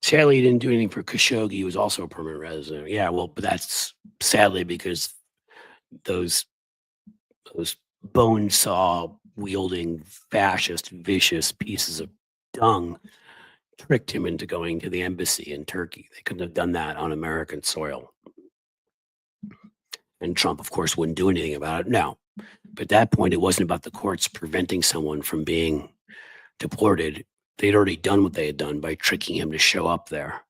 Sadly, he didn't do anything for Khashoggi. He was also a permanent resident. Yeah, well, but that's sadly because those bone saw wielding fascist, vicious pieces of dung tricked him into going to the embassy in Turkey. They couldn't have done that on American soil. And Trump, of course, wouldn't do anything about it. No. But at that point, it wasn't about the courts preventing someone from being deported. They'd already done what they had done by tricking him to show up there.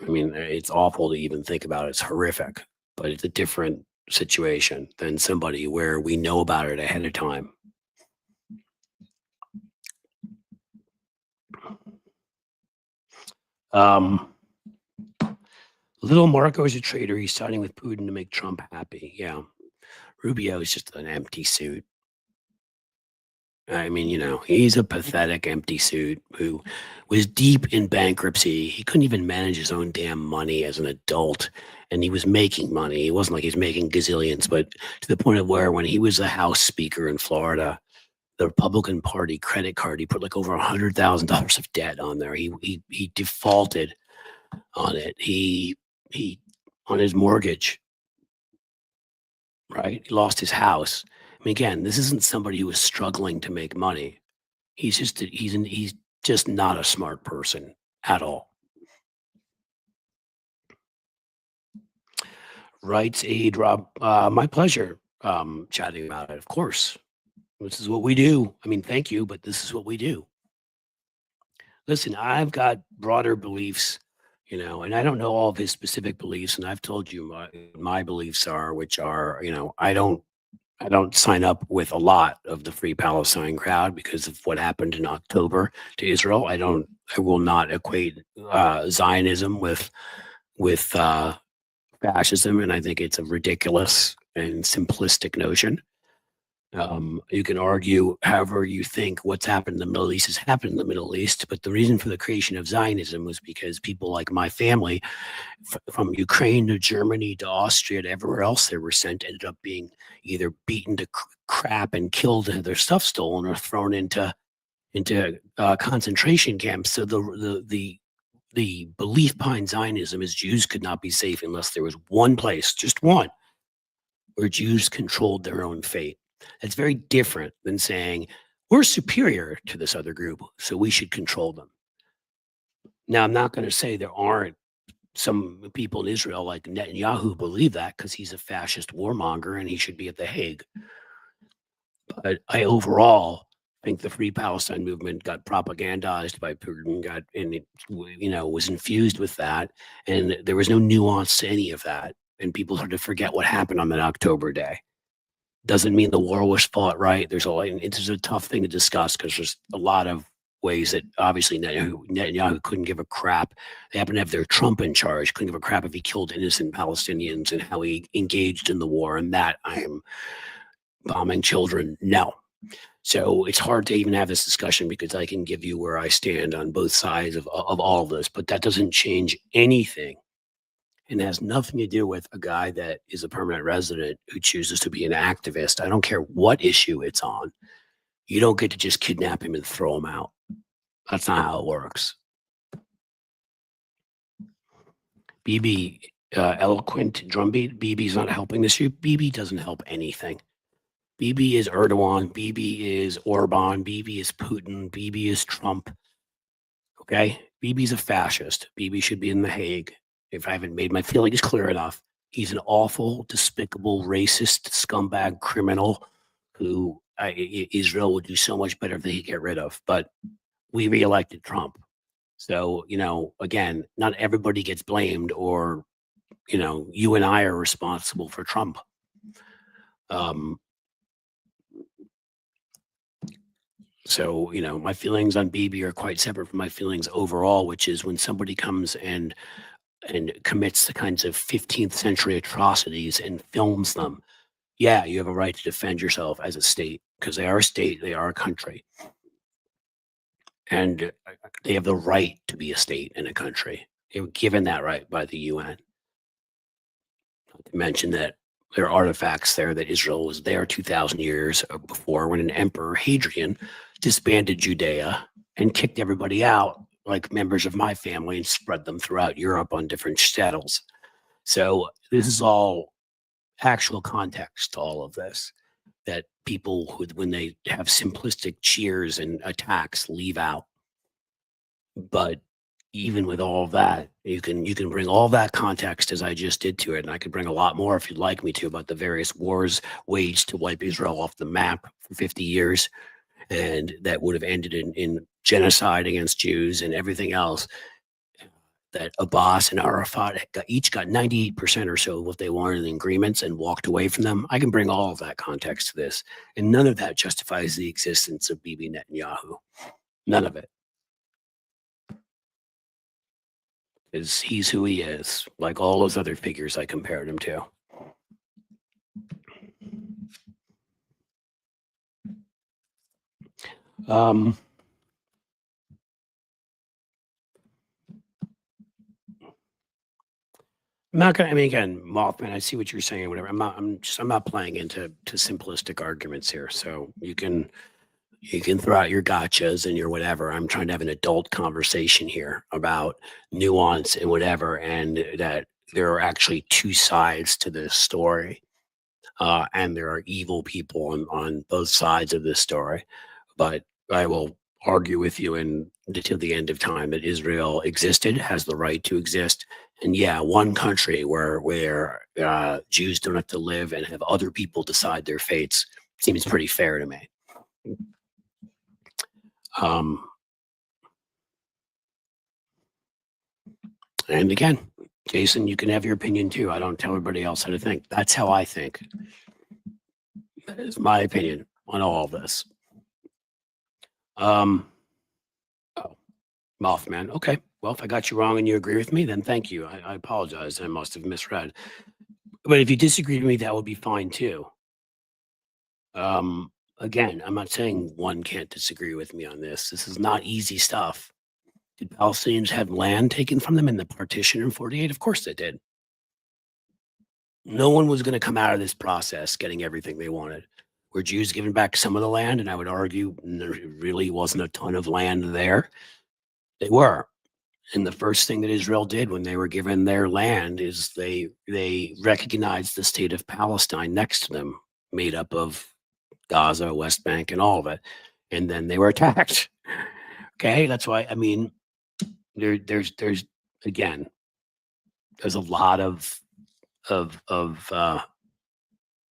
I mean, it's awful to even think about. It's horrific, but it's a different situation than somebody where we know about it ahead of time. Little Marco is a traitor. He's siding with Putin to make Trump happy. Yeah. Rubio is just an empty suit. I mean, he's a pathetic empty suit who was deep in bankruptcy. He couldn't even manage his own damn money as an adult. And he was making money. It wasn't like he's making gazillions, but to the point of where when he was a House Speaker in Florida, the Republican Party credit card, he put like over $100,000 of debt on there. He defaulted on it. He on his mortgage, right? He lost his house. I mean, again, this isn't somebody who is struggling to make money. He's just not a smart person at all. Rights Aid, Rob. My pleasure chatting about it. Of course, this is what we do. I mean, thank you, but this is what we do. Listen, I've got broader beliefs, and I don't know all of his specific beliefs. And I've told you my beliefs are, which are, I don't sign up with a lot of the Free Palestine crowd because of what happened in October to Israel. I will not equate Zionism with fascism, and I think it's a ridiculous and simplistic notion. You can argue however you think what's happened in the Middle East has happened in the Middle East, but the reason for the creation of Zionism was because people like my family, from Ukraine to Germany to Austria to everywhere else they were sent, ended up being either beaten to crap and killed and their stuff stolen or thrown into concentration camps. So the belief behind Zionism is Jews could not be safe unless there was one place, just one, where Jews controlled their own fate. That's very different than saying we're superior to this other group, so we should control them. Now, I'm not going to say there aren't some people in Israel like Netanyahu believe that because he's a fascist warmonger and he should be at The Hague. But I overall think the Free Palestine movement got propagandized by Putin, and it was infused with that, and there was no nuance to any of that, and people started to forget what happened on that October day. Doesn't mean the war was fought right. It's a tough thing to discuss because there's a lot of ways that obviously Netanyahu couldn't give a crap. They happen to have their Trump in charge, couldn't give a crap if he killed innocent Palestinians and how he engaged in the war. And that I am bombing children. No. So it's hard to even have this discussion because I can give you where I stand on both sides of all of this, but that doesn't change anything. And has nothing to do with a guy that is a permanent resident who chooses to be an activist. I don't care what issue it's on. You don't get to just kidnap him and throw him out. That's not how it works. Bibi, eloquent drumbeat. Bibi's not helping this issue. Bibi doesn't help anything. Bibi is Erdogan. Bibi is Orban. Bibi is Putin. Bibi is Trump. Okay? Bibi's a fascist. Bibi should be in The Hague. If I haven't made my feelings clear enough, he's an awful, despicable, racist, scumbag criminal who Israel would do so much better if they could get rid of. But we reelected Trump. So, again, not everybody gets blamed or, you and I are responsible for Trump. So, my feelings on Bibi are quite separate from my feelings overall, which is when somebody comes and commits the kinds of 15th century atrocities and films them, yeah, you have a right to defend yourself as a state because they are a state, they are a country. And they have the right to be a state and a country. They were given that right by the UN. Not to mention that there are artifacts there that Israel was there 2,000 years before when an emperor, Hadrian, disbanded Judea and kicked everybody out like members of my family and spread them throughout Europe on different shtetls. So this is all actual context to all of this that people who, when they have simplistic cheers and attacks, leave out. But even with all of that, you can bring all that context as I just did to it, and I could bring a lot more if you'd like me to about the various wars waged to wipe Israel off the map for 50 years, and that would have ended in genocide against Jews and everything else. That Abbas and Arafat each got 98% or so of what they wanted in agreements and walked away from them. I can bring all of that context to this, and none of that justifies the existence of Bibi Netanyahu. None of it. Is he's who he is, like all those other figures I compared him to. I'm not gonna. I mean, again, Mothman. I see what you're saying. Whatever. I'm not playing into simplistic arguments here. So you can throw out your gotchas and your whatever. I'm trying to have an adult conversation here about nuance and whatever, and that there are actually two sides to this story, and there are evil people on both sides of this story. But I will argue with you until the end of time that Israel existed, has the right to exist, and yeah, one country where Jews don't have to live and have other people decide their fates seems pretty fair to me. And again, Jason, you can have your opinion too. I don't tell everybody else how to think. That's how I think. That is my opinion on all of this. Oh, Mothman. Okay. Well, if I got you wrong and you agree with me, then thank you. I apologize. I must have misread. But if you disagree with me, that would be fine too. Again, I'm not saying one can't disagree with me on this. This is not easy stuff. Did Palestinians have land taken from them in the partition in 48? Of course they did. No one was going to come out of this process getting everything they wanted. Were Jews given back some of the land? And I would argue there really wasn't a ton of land there. They were. And the first thing that Israel did when they were given their land is they recognized the state of Palestine next to them, made up of Gaza, West Bank, and all of it. And then they were attacked. Okay, that's why, I mean, There's again, there's a lot of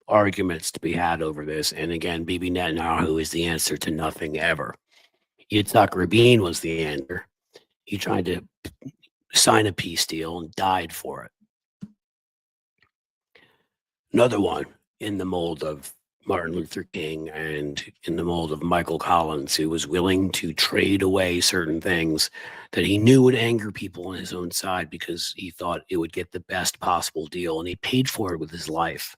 arguments to be had over this. And again, Bibi Netanyahu is the answer to nothing ever. Yitzhak Rabin was the answer. He tried to sign a peace deal and died for it. Another one in the mold of Martin Luther King and in the mold of Michael Collins, who was willing to trade away certain things that he knew would anger people on his own side because he thought it would get the best possible deal, and he paid for it with his life.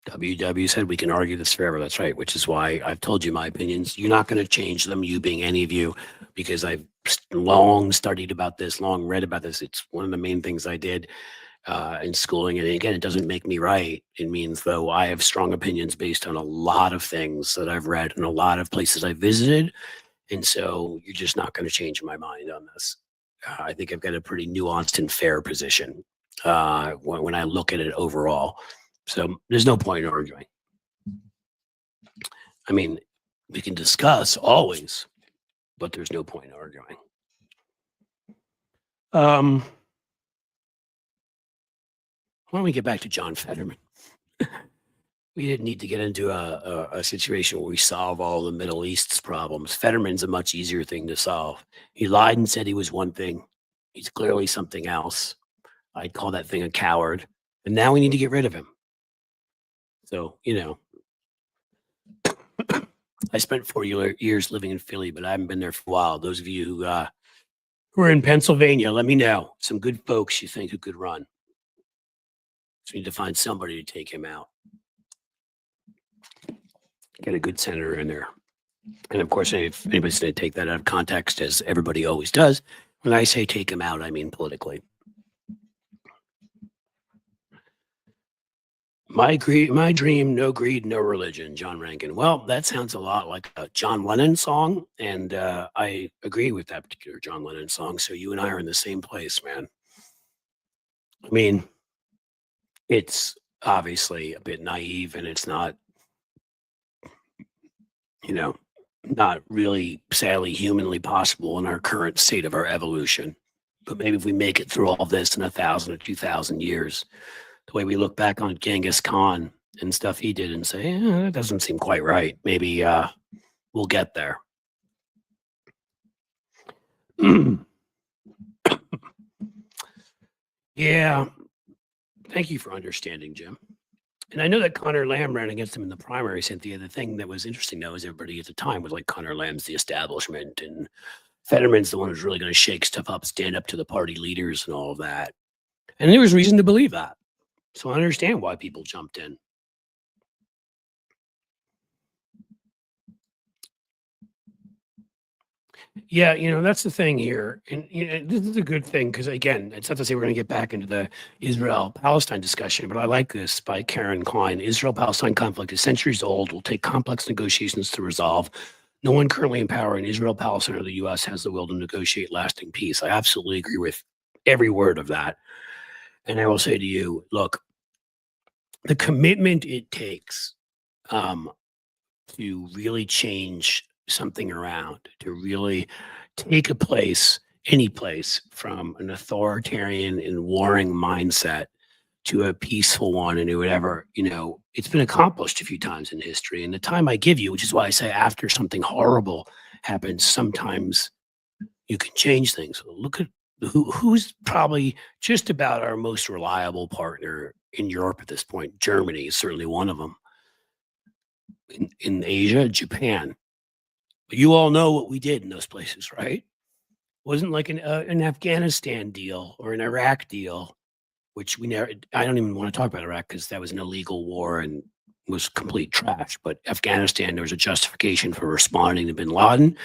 WW said we can argue this forever. That's right, which is why I've told you my opinions. You're not going to change them, you being any of you, because I've long studied about this, long read about this. It's one of the main things I did in schooling. And again, it doesn't make me right. It means, though, I have strong opinions based on a lot of things that I've read and a lot of places I've visited. And so you're just not going to change my mind on this. I think I've got a pretty nuanced and fair position when I look at it overall. So there's no point in arguing. I mean, we can discuss always, but there's no point in arguing. Why don't we get back to John Fetterman? We didn't need to get into a situation where we solve all the Middle East's problems. Fetterman's a much easier thing to solve. He lied and said he was one thing. He's clearly something else. I'd call that thing a coward. And now we need to get rid of him. So, you know, I spent 4 years living in Philly, but I haven't been there for a while. Those of you who are in Pennsylvania, let me know. Some good folks you think who could run. So we need to find somebody to take him out. Get a good senator in there. And of course, if anybody's going to take that out of context, as everybody always does, when I say take him out, I mean politically. My dream, no greed, no religion, John Rankin. Well, that sounds a lot like a John Lennon song, and I agree with that particular John Lennon song. So you and I are in the same place, man. I mean, it's obviously a bit naive, and it's not, you know, not really, sadly, humanly possible in our current state of our evolution. But maybe if we make it through all this in 1,000 or 2,000 years, the way we look back on Genghis Khan and stuff he did and say, that doesn't seem quite right. Maybe we'll get there. Yeah. Thank you for understanding, Jim. And I know that Connor Lamb ran against him in the primary, Cynthia. The thing that was interesting, though, is everybody at the time was like, Connor Lamb's the establishment, and Fetterman's the one who's really going to shake stuff up, stand up to the party leaders and all of that. And there was reason to believe that. So I understand why people jumped in. Yeah, that's the thing here. And this is a good thing because, again, it's not to say we're going to get back into the Israel-Palestine discussion, but I like this by Karen Klein. Israel-Palestine conflict is centuries old, will take complex negotiations to resolve. No one currently in power in Israel, Palestine, or the U.S. has the will to negotiate lasting peace. I absolutely agree with every word of that. And I will say to you, look, the commitment it takes to really change something around, to really take a place, any place, from an authoritarian and warring mindset to a peaceful one, and whatever, it's been accomplished a few times in history. And the time I give you, which is why I say after something horrible happens, sometimes you can change things. Look at who's probably just about our most reliable partner in Europe at this point. Germany is certainly one of them. In Asia, Japan. But you all know what we did in those places, right? It wasn't like an Afghanistan deal or an Iraq deal, which we never. I don't even want to talk about Iraq because that was an illegal war and was complete trash. But Afghanistan, there was a justification for responding to bin Laden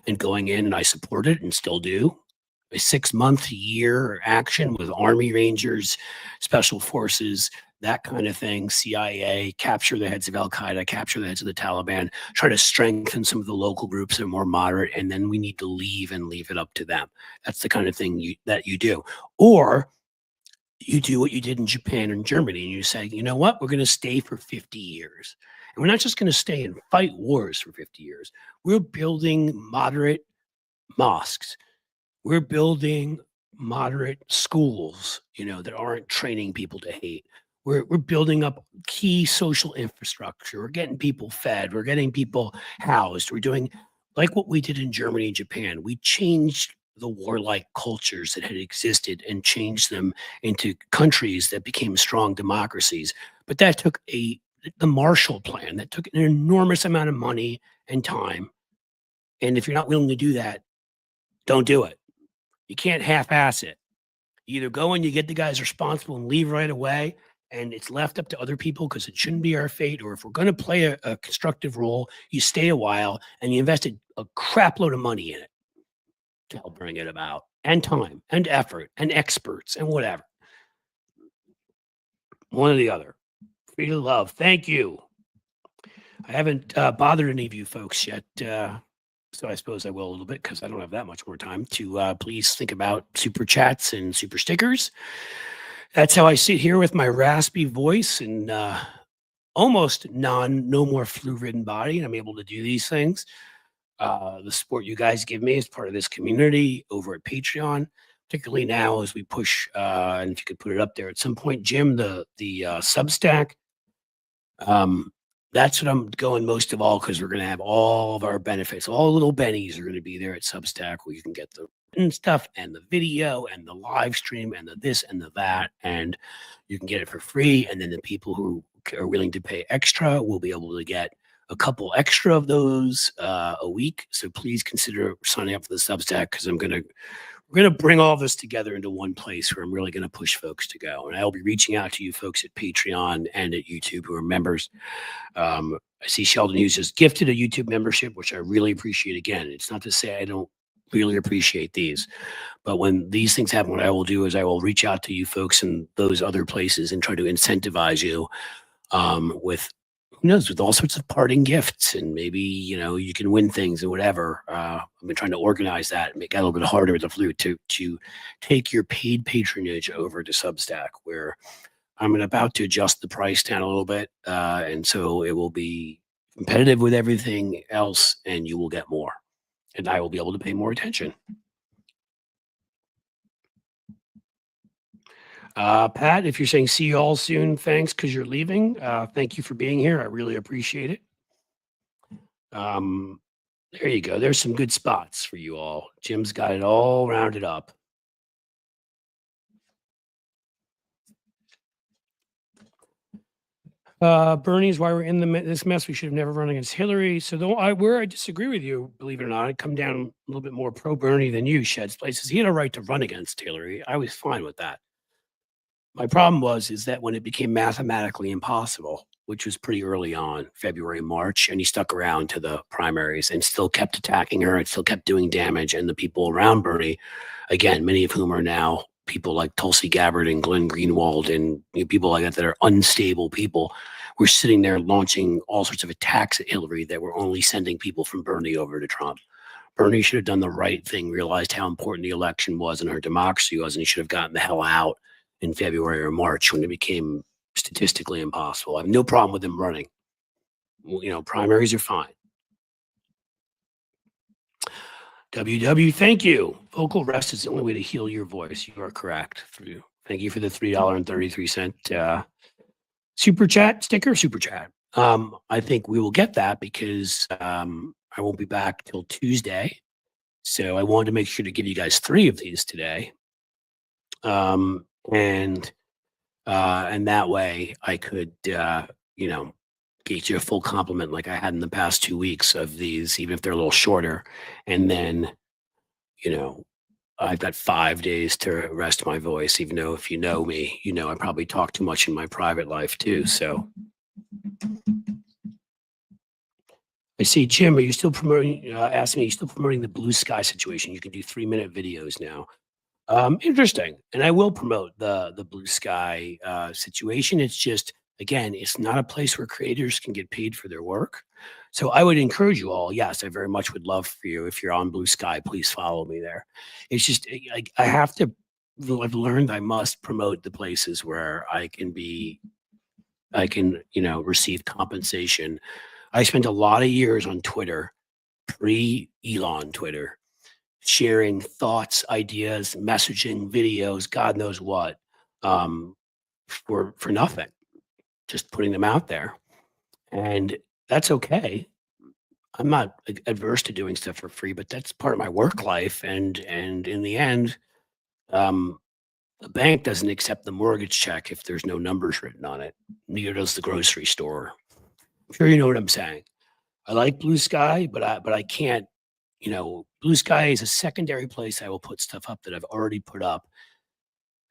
and going in, and I support it and still do. A 6-month, year action with Army Rangers, Special Forces, that kind of thing, CIA, capture the heads of Al-Qaeda, capture the heads of the Taliban, try to strengthen some of the local groups that are more moderate, and then we need to leave and leave it up to them. That's the kind of thing that you do. Or you do what you did in Japan and Germany, and you say, you know what, we're going to stay for 50 years. And we're not just going to stay and fight wars for 50 years. We're building moderate mosques. We're building moderate schools, that aren't training people to hate. We're building up key social infrastructure. We're getting people fed. We're getting people housed. We're doing like what we did in Germany and Japan. We changed the warlike cultures that had existed and changed them into countries that became strong democracies. But that took the Marshall Plan. That took an enormous amount of money and time. And if you're not willing to do that, don't do it. You can't half-ass it. You either go and you get the guys responsible and leave right away, and it's left up to other people because it shouldn't be our fate. Or if we're going to play a constructive role, you stay a while and you invested a crap load of money in it to help bring it about, and time and effort and experts and whatever. One or the other. Free to love. Thank you. I haven't bothered any of you folks yet. So I suppose I will a little bit because I don't have that much more time to please think about super chats and super stickers. That's how I sit here with my raspy voice and almost no more flu-ridden body. And I'm able to do these things. The support you guys give me as part of this community over at Patreon, particularly now as we push, and if you could put it up there at some point, Jim, the Substack. That's what I'm going most of all because we're going to have all of our benefits. All little bennies are going to be there at Substack where you can get the written stuff and the video and the live stream and the this and the that. And you can get it for free. And then the people who are willing to pay extra will be able to get a couple extra of those a week. So please consider signing up for the Substack because we're going to bring all this together into one place where I'm really going to push folks to go. And I'll be reaching out to you folks at Patreon and at YouTube who are members. I see Sheldon Hughes has gifted a YouTube membership, which I really appreciate. Again, it's not to say I don't really appreciate these, but when these things happen, what I will do is I will reach out to you folks in those other places and try to incentivize you with, who knows, with all sorts of parting gifts, and maybe, you can win things and whatever. I've been trying to organize that and make it a little bit harder with the flu to take your paid patronage over to Substack, where I'm about to adjust the price down a little bit. And so it will be competitive with everything else and you will get more and I will be able to pay more attention. Pat, if you're saying see you all soon, thanks because you're leaving. Thank you for being here. I really appreciate it. There you go. There's some good spots for you all. Jim's got it all rounded up. Bernie's why we're in this mess. We should have never run against Hillary. So where I disagree with you, believe it or not, I come down a little bit more pro Bernie than you, Sheds Places. He had a right to run against Hillary. I was fine with that. My problem is that when it became mathematically impossible, which was pretty early on, February, March, and he stuck around to the primaries and still kept attacking her and still kept doing damage. And the people around Bernie, again, many of whom are now people like Tulsi Gabbard and Glenn Greenwald and people like that are unstable people, were sitting there launching all sorts of attacks at Hillary that were only sending people from Bernie over to Trump. Bernie should have done the right thing, realized how important the election was and our democracy was, and he should have gotten the hell out in February or March when it became statistically impossible. I have no problem with him running. Primaries are fine. WW, thank you. Vocal rest is the only way to heal your voice. You are correct. Thank you for the $3.33 super chat sticker. Super chat. I think we will get that because I won't be back till Tuesday. So I wanted to make sure to give you guys 3 of these today. And that way I could, get you a full compliment like I had in the past 2 weeks of these, even if they're a little shorter. And then, I've got 5 days to rest my voice, even though if you know me, I probably talk too much in my private life too. So I see, Jim, are you still promoting, asking me, are you still promoting the Blue Sky situation? You can do 3-minute videos now. Interesting. And I will promote the Blue Sky situation. It's just, again, it's not a place where creators can get paid for their work. So I would encourage you all. Yes, I very much would love for you. If you're on Blue Sky, please follow me there. It's just, I have to, I've learned I must promote the places where I can, receive compensation. I spent a lot of years on Twitter, pre-Elon Twitter, sharing thoughts, ideas, messaging, videos, God knows what, for nothing, just putting them out there. And that's okay. I'm not adverse to doing stuff for free, but that's part of my work life. And in the end, um, the bank doesn't accept the mortgage check if there's no numbers written on it. Neither does the grocery store. I'm sure you know what I'm saying. I like Blue Sky, but I can't. Blue Sky is a secondary place I will put stuff up that I've already put up,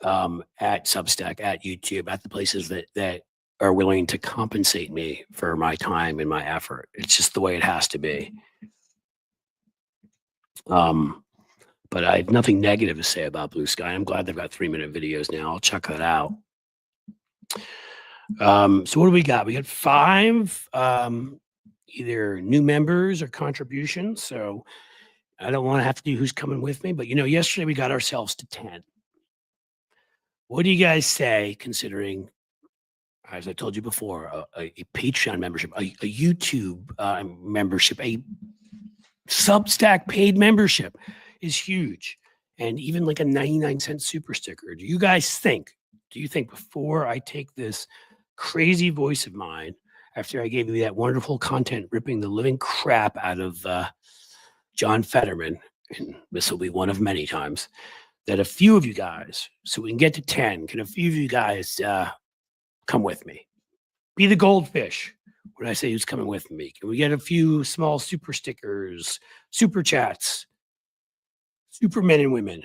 at Substack, at YouTube, at the places that are willing to compensate me for my time and my effort. It's just the way it has to be. But I have nothing negative to say about Blue Sky. I'm glad they've got 3-minute videos now. I'll check that out. So what do we got? We got 5 either new members or contributions. So I don't want to have to do who's coming with me, but yesterday we got ourselves to 10. What do you guys say, considering, as I told you before, a Patreon membership, a YouTube membership, a Substack paid membership is huge, and even like a 99-cent super sticker. Do you think before I take this crazy voice of mine, after I gave you that wonderful content ripping the living crap out of John Fetterman, and this will be one of many times, that a few of you guys, so we can get to 10, can a few of you guys come with me? Be the goldfish when I say who's coming with me. Can we get a few small super stickers, super chats, super men and women?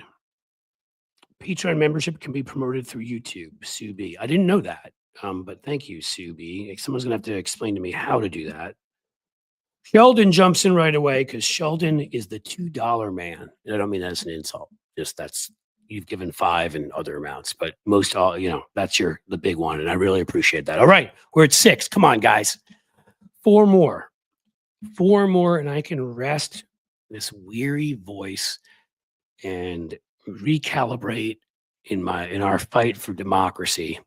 Patreon membership can be promoted through YouTube, Sue B. I didn't know that, but thank you, Sue B. Someone's going to have to explain to me how to do that. Sheldon jumps in right away because Sheldon is the $2 man. And I don't mean that as an insult. Just you've given 5 and other amounts, but most all, that's the big one. And I really appreciate that. All right, we're at 6. Come on, guys. 4 more, and I can rest this weary voice and recalibrate in our fight for democracy.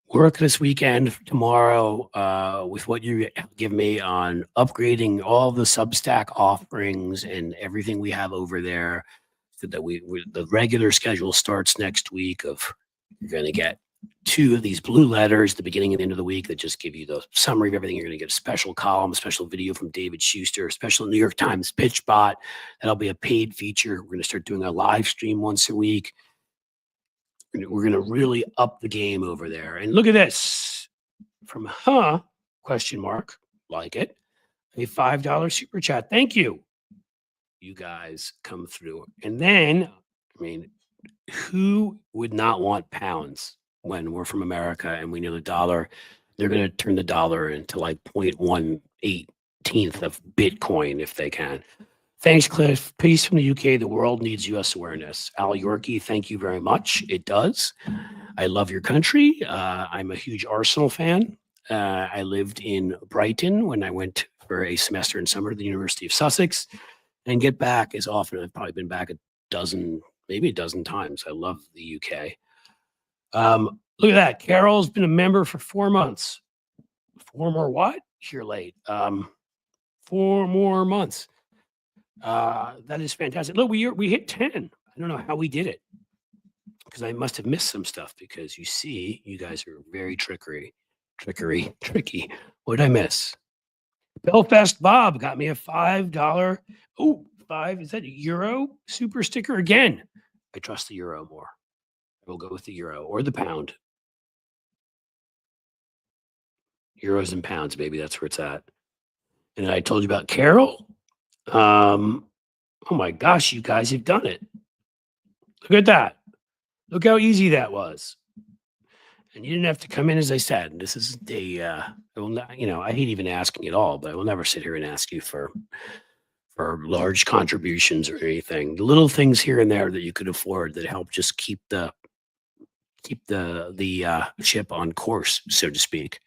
Work this weekend, tomorrow, with what you give me on upgrading all the Substack offerings and everything we have over there, so that the regular schedule starts next week. You're going to get 2 of these blue letters at the beginning and the end of the week that just give you the summary of everything. You're going to get a special column, a special video from David Schuster, a special New York Times pitch bot. That'll be a paid feature. We're going to start doing a live stream once a week. We're going to really up the game over there. And look at this from question mark, like it, a $5 super chat. Thank you. You guys come through. And then, who would not want pounds when we're from America and we know the dollar? They're going to turn the dollar into like 0.118th of Bitcoin if they can. Thanks, Cliff. Peace from the UK. The world needs U.S. awareness. Al Yorkie, thank you very much. It does. I love your country. I'm a huge Arsenal fan. I lived in Brighton when I went for a semester in summer to the University of Sussex, and get back as often. I've probably been back maybe a dozen times. I love the UK. Look at that. Carol's been a member for 4 months. 4 more what? You're late. 4 more months. That is fantastic. Look, we hit 10. I don't know how we did it, because I must have missed some stuff, because you guys are very tricky. What did I miss? Belfast Bob got me a $5. Oh, 5, is that a euro super sticker again? I trust the euro more. I will go with the euro or the pound. Euros and pounds, baby. That's where it's at. And I told you about Carol. Oh my gosh, you guys have done it. Look at that. Look how easy that was. And you didn't have to come in, as I said. This is I hate even asking at all, but I will never sit here and ask you for large contributions or anything. The little things here and there that you could afford that help just keep the ship on course, so to speak,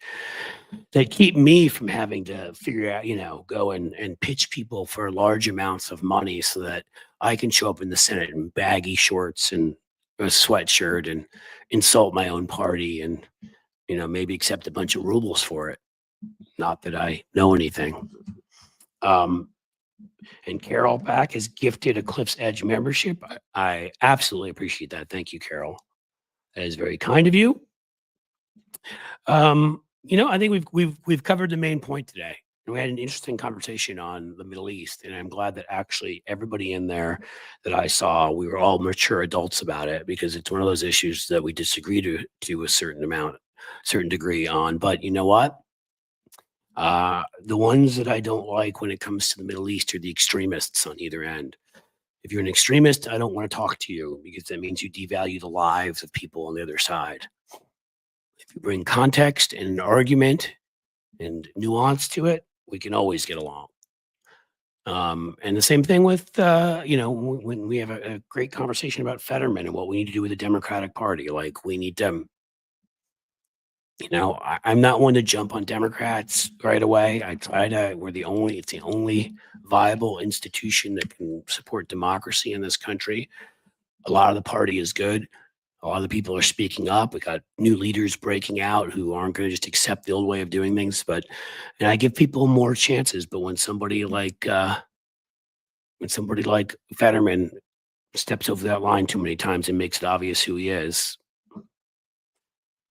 that keep me from having to figure out, go and pitch people for large amounts of money so that I can show up in the Senate in baggy shorts and a sweatshirt and insult my own party and, maybe accept a bunch of rubles for it. Not that I know anything. And Carol back has gifted a Cliff's Edge membership. I absolutely appreciate that. Thank you, Carol. That is very kind of you. I think we've covered the main point today. We had an interesting conversation on the Middle East, and I'm glad that actually everybody in there that I saw, we were all mature adults about it, because it's one of those issues that we disagree to a certain degree on. But you know what? The ones that I don't like when it comes to the Middle East are the extremists on either end. If you're an extremist, I don't want to talk to you, because that means you devalue the lives of people on the other side. If you bring context and an argument and nuance to it, we can always get along. And the same thing with, when we have a great conversation about Fetterman and what we need to do with the Democratic Party. Like, we need to, I'm not one to jump on Democrats right away. it's the only viable institution that can support democracy in this country. A lot of the party is good. A lot of the people are speaking up. We got new leaders breaking out who aren't going to just accept the old way of doing things. And I give people more chances. But when somebody like Fetterman steps over that line too many times and makes it obvious who he is,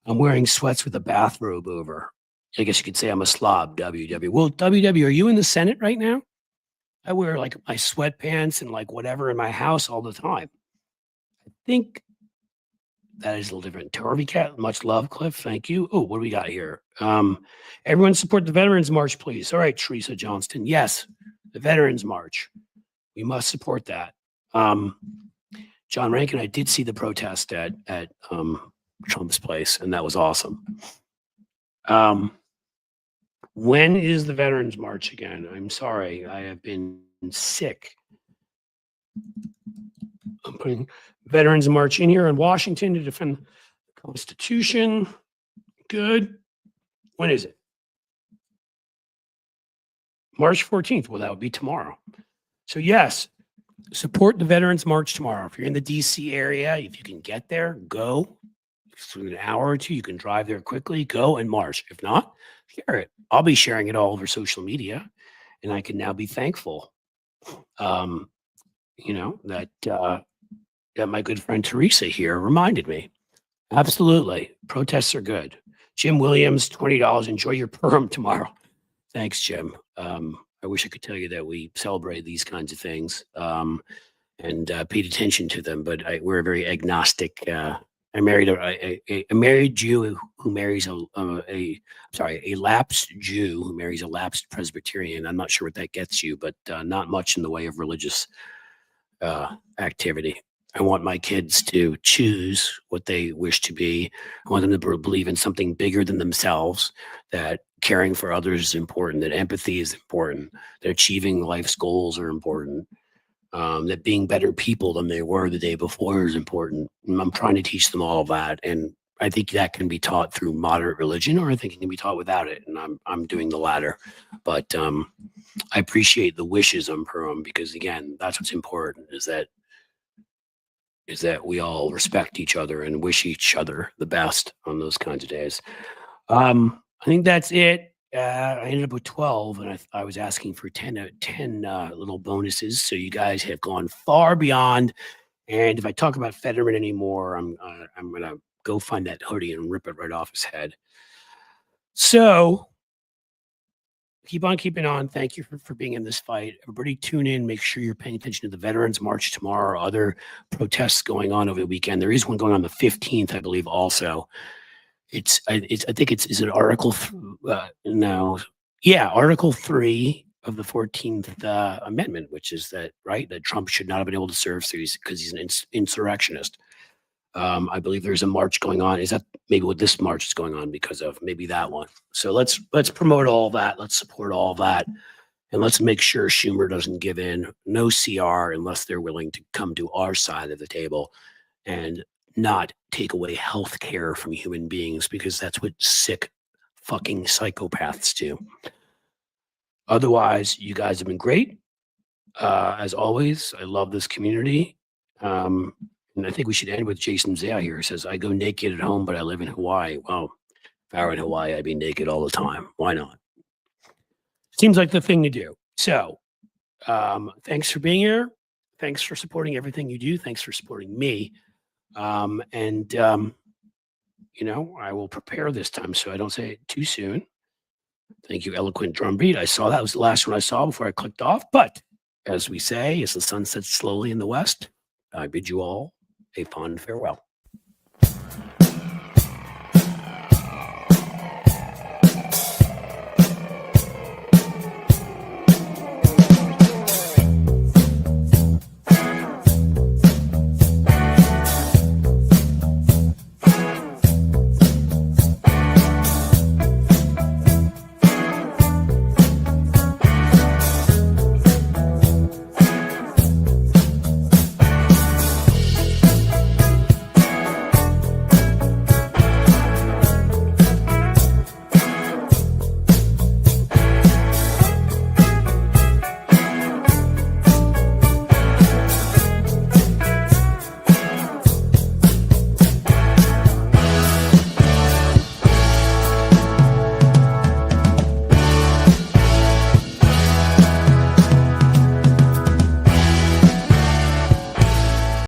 I'm wearing sweats with a bathrobe over. I guess you could say I'm a slob. WW. Well, WW, are you in the Senate right now? I wear like my sweatpants and like whatever in my house all the time. I think that is a little different. Torvy Cat, much love, Cliff. Thank you. Oh, what do we got here? Everyone support the Veterans March, please. All right, Teresa Johnston. Yes, the Veterans March. We must support that. John Rankin, I did see the protest at Trump's place, and that was awesome. When is the Veterans March again? I'm sorry, I have been sick. I'm putting Veterans March in here in Washington to defend the Constitution. Good. When is it? March 14th. Well, that would be tomorrow. So yes, support the Veterans March tomorrow. If you're in the DC area, if you can get there, go. It's an hour or two. You can drive there quickly. Go and march. If not, share it. I'll be sharing it all over social media, and I can now be thankful. That my good friend Teresa here reminded me. Absolutely. Protests are good. Jim Williams, $20. Enjoy your perm tomorrow. Thanks, Jim. I wish I could tell you that we celebrate these kinds of things and paid attention to them, but we're very agnostic. I married a married Jew who marries a lapsed Jew who marries a lapsed Presbyterian. I'm not sure what that gets you, but not much in the way of religious activity. I want my kids to choose what they wish to be. I want them to believe in something bigger than themselves, that caring for others is important, that empathy is important, that achieving life's goals are important, that being better people than they were the day before is important. And I'm trying to teach them all of that. And I think that can be taught through moderate religion, or I think it can be taught without it. And I'm doing the latter. But I appreciate the wishes on Purim, because again, that's what's important, is that we all respect each other and wish each other the best on those kinds of days. I think that's it. I ended up with 12, and I was asking for 10 little bonuses. So you guys have gone far beyond. And if I talk about Fetterman anymore, I'm going to go find that hoodie and rip it right off his head. So keep on keeping on. Thank you for being in this fight. Everybody tune in. Make sure you're paying attention to the Veterans March tomorrow, or other protests going on over the weekend. There is one going on the 15th, I believe, also. I think it's an Article Article 3 of the 14th Amendment, which is that Trump should not have been able to serve because he's an insurrectionist. I believe there's a march going on. Is that maybe what this march is going on because of? Maybe that one. So let's promote all that. Let's support all that. And let's make sure Schumer doesn't give in. No CR unless they're willing to come to our side of the table and not take away health care from human beings, because that's what sick fucking psychopaths do. Otherwise, you guys have been great. As always, I love this community. And I think we should end with Jason Zaya here. He says, I go naked at home, but I live in Hawaii. Well, if I were in Hawaii, I'd be naked all the time. Why not? Seems like the thing to do. So Thanks for being here. Thanks for supporting everything you do. Thanks for supporting me. You know, I will prepare this time so I don't say it too soon. Thank you, eloquent drumbeat. I saw that was the last one I saw before I clicked off. But as we say, as the sun sets slowly in the west, I bid you all a fond farewell.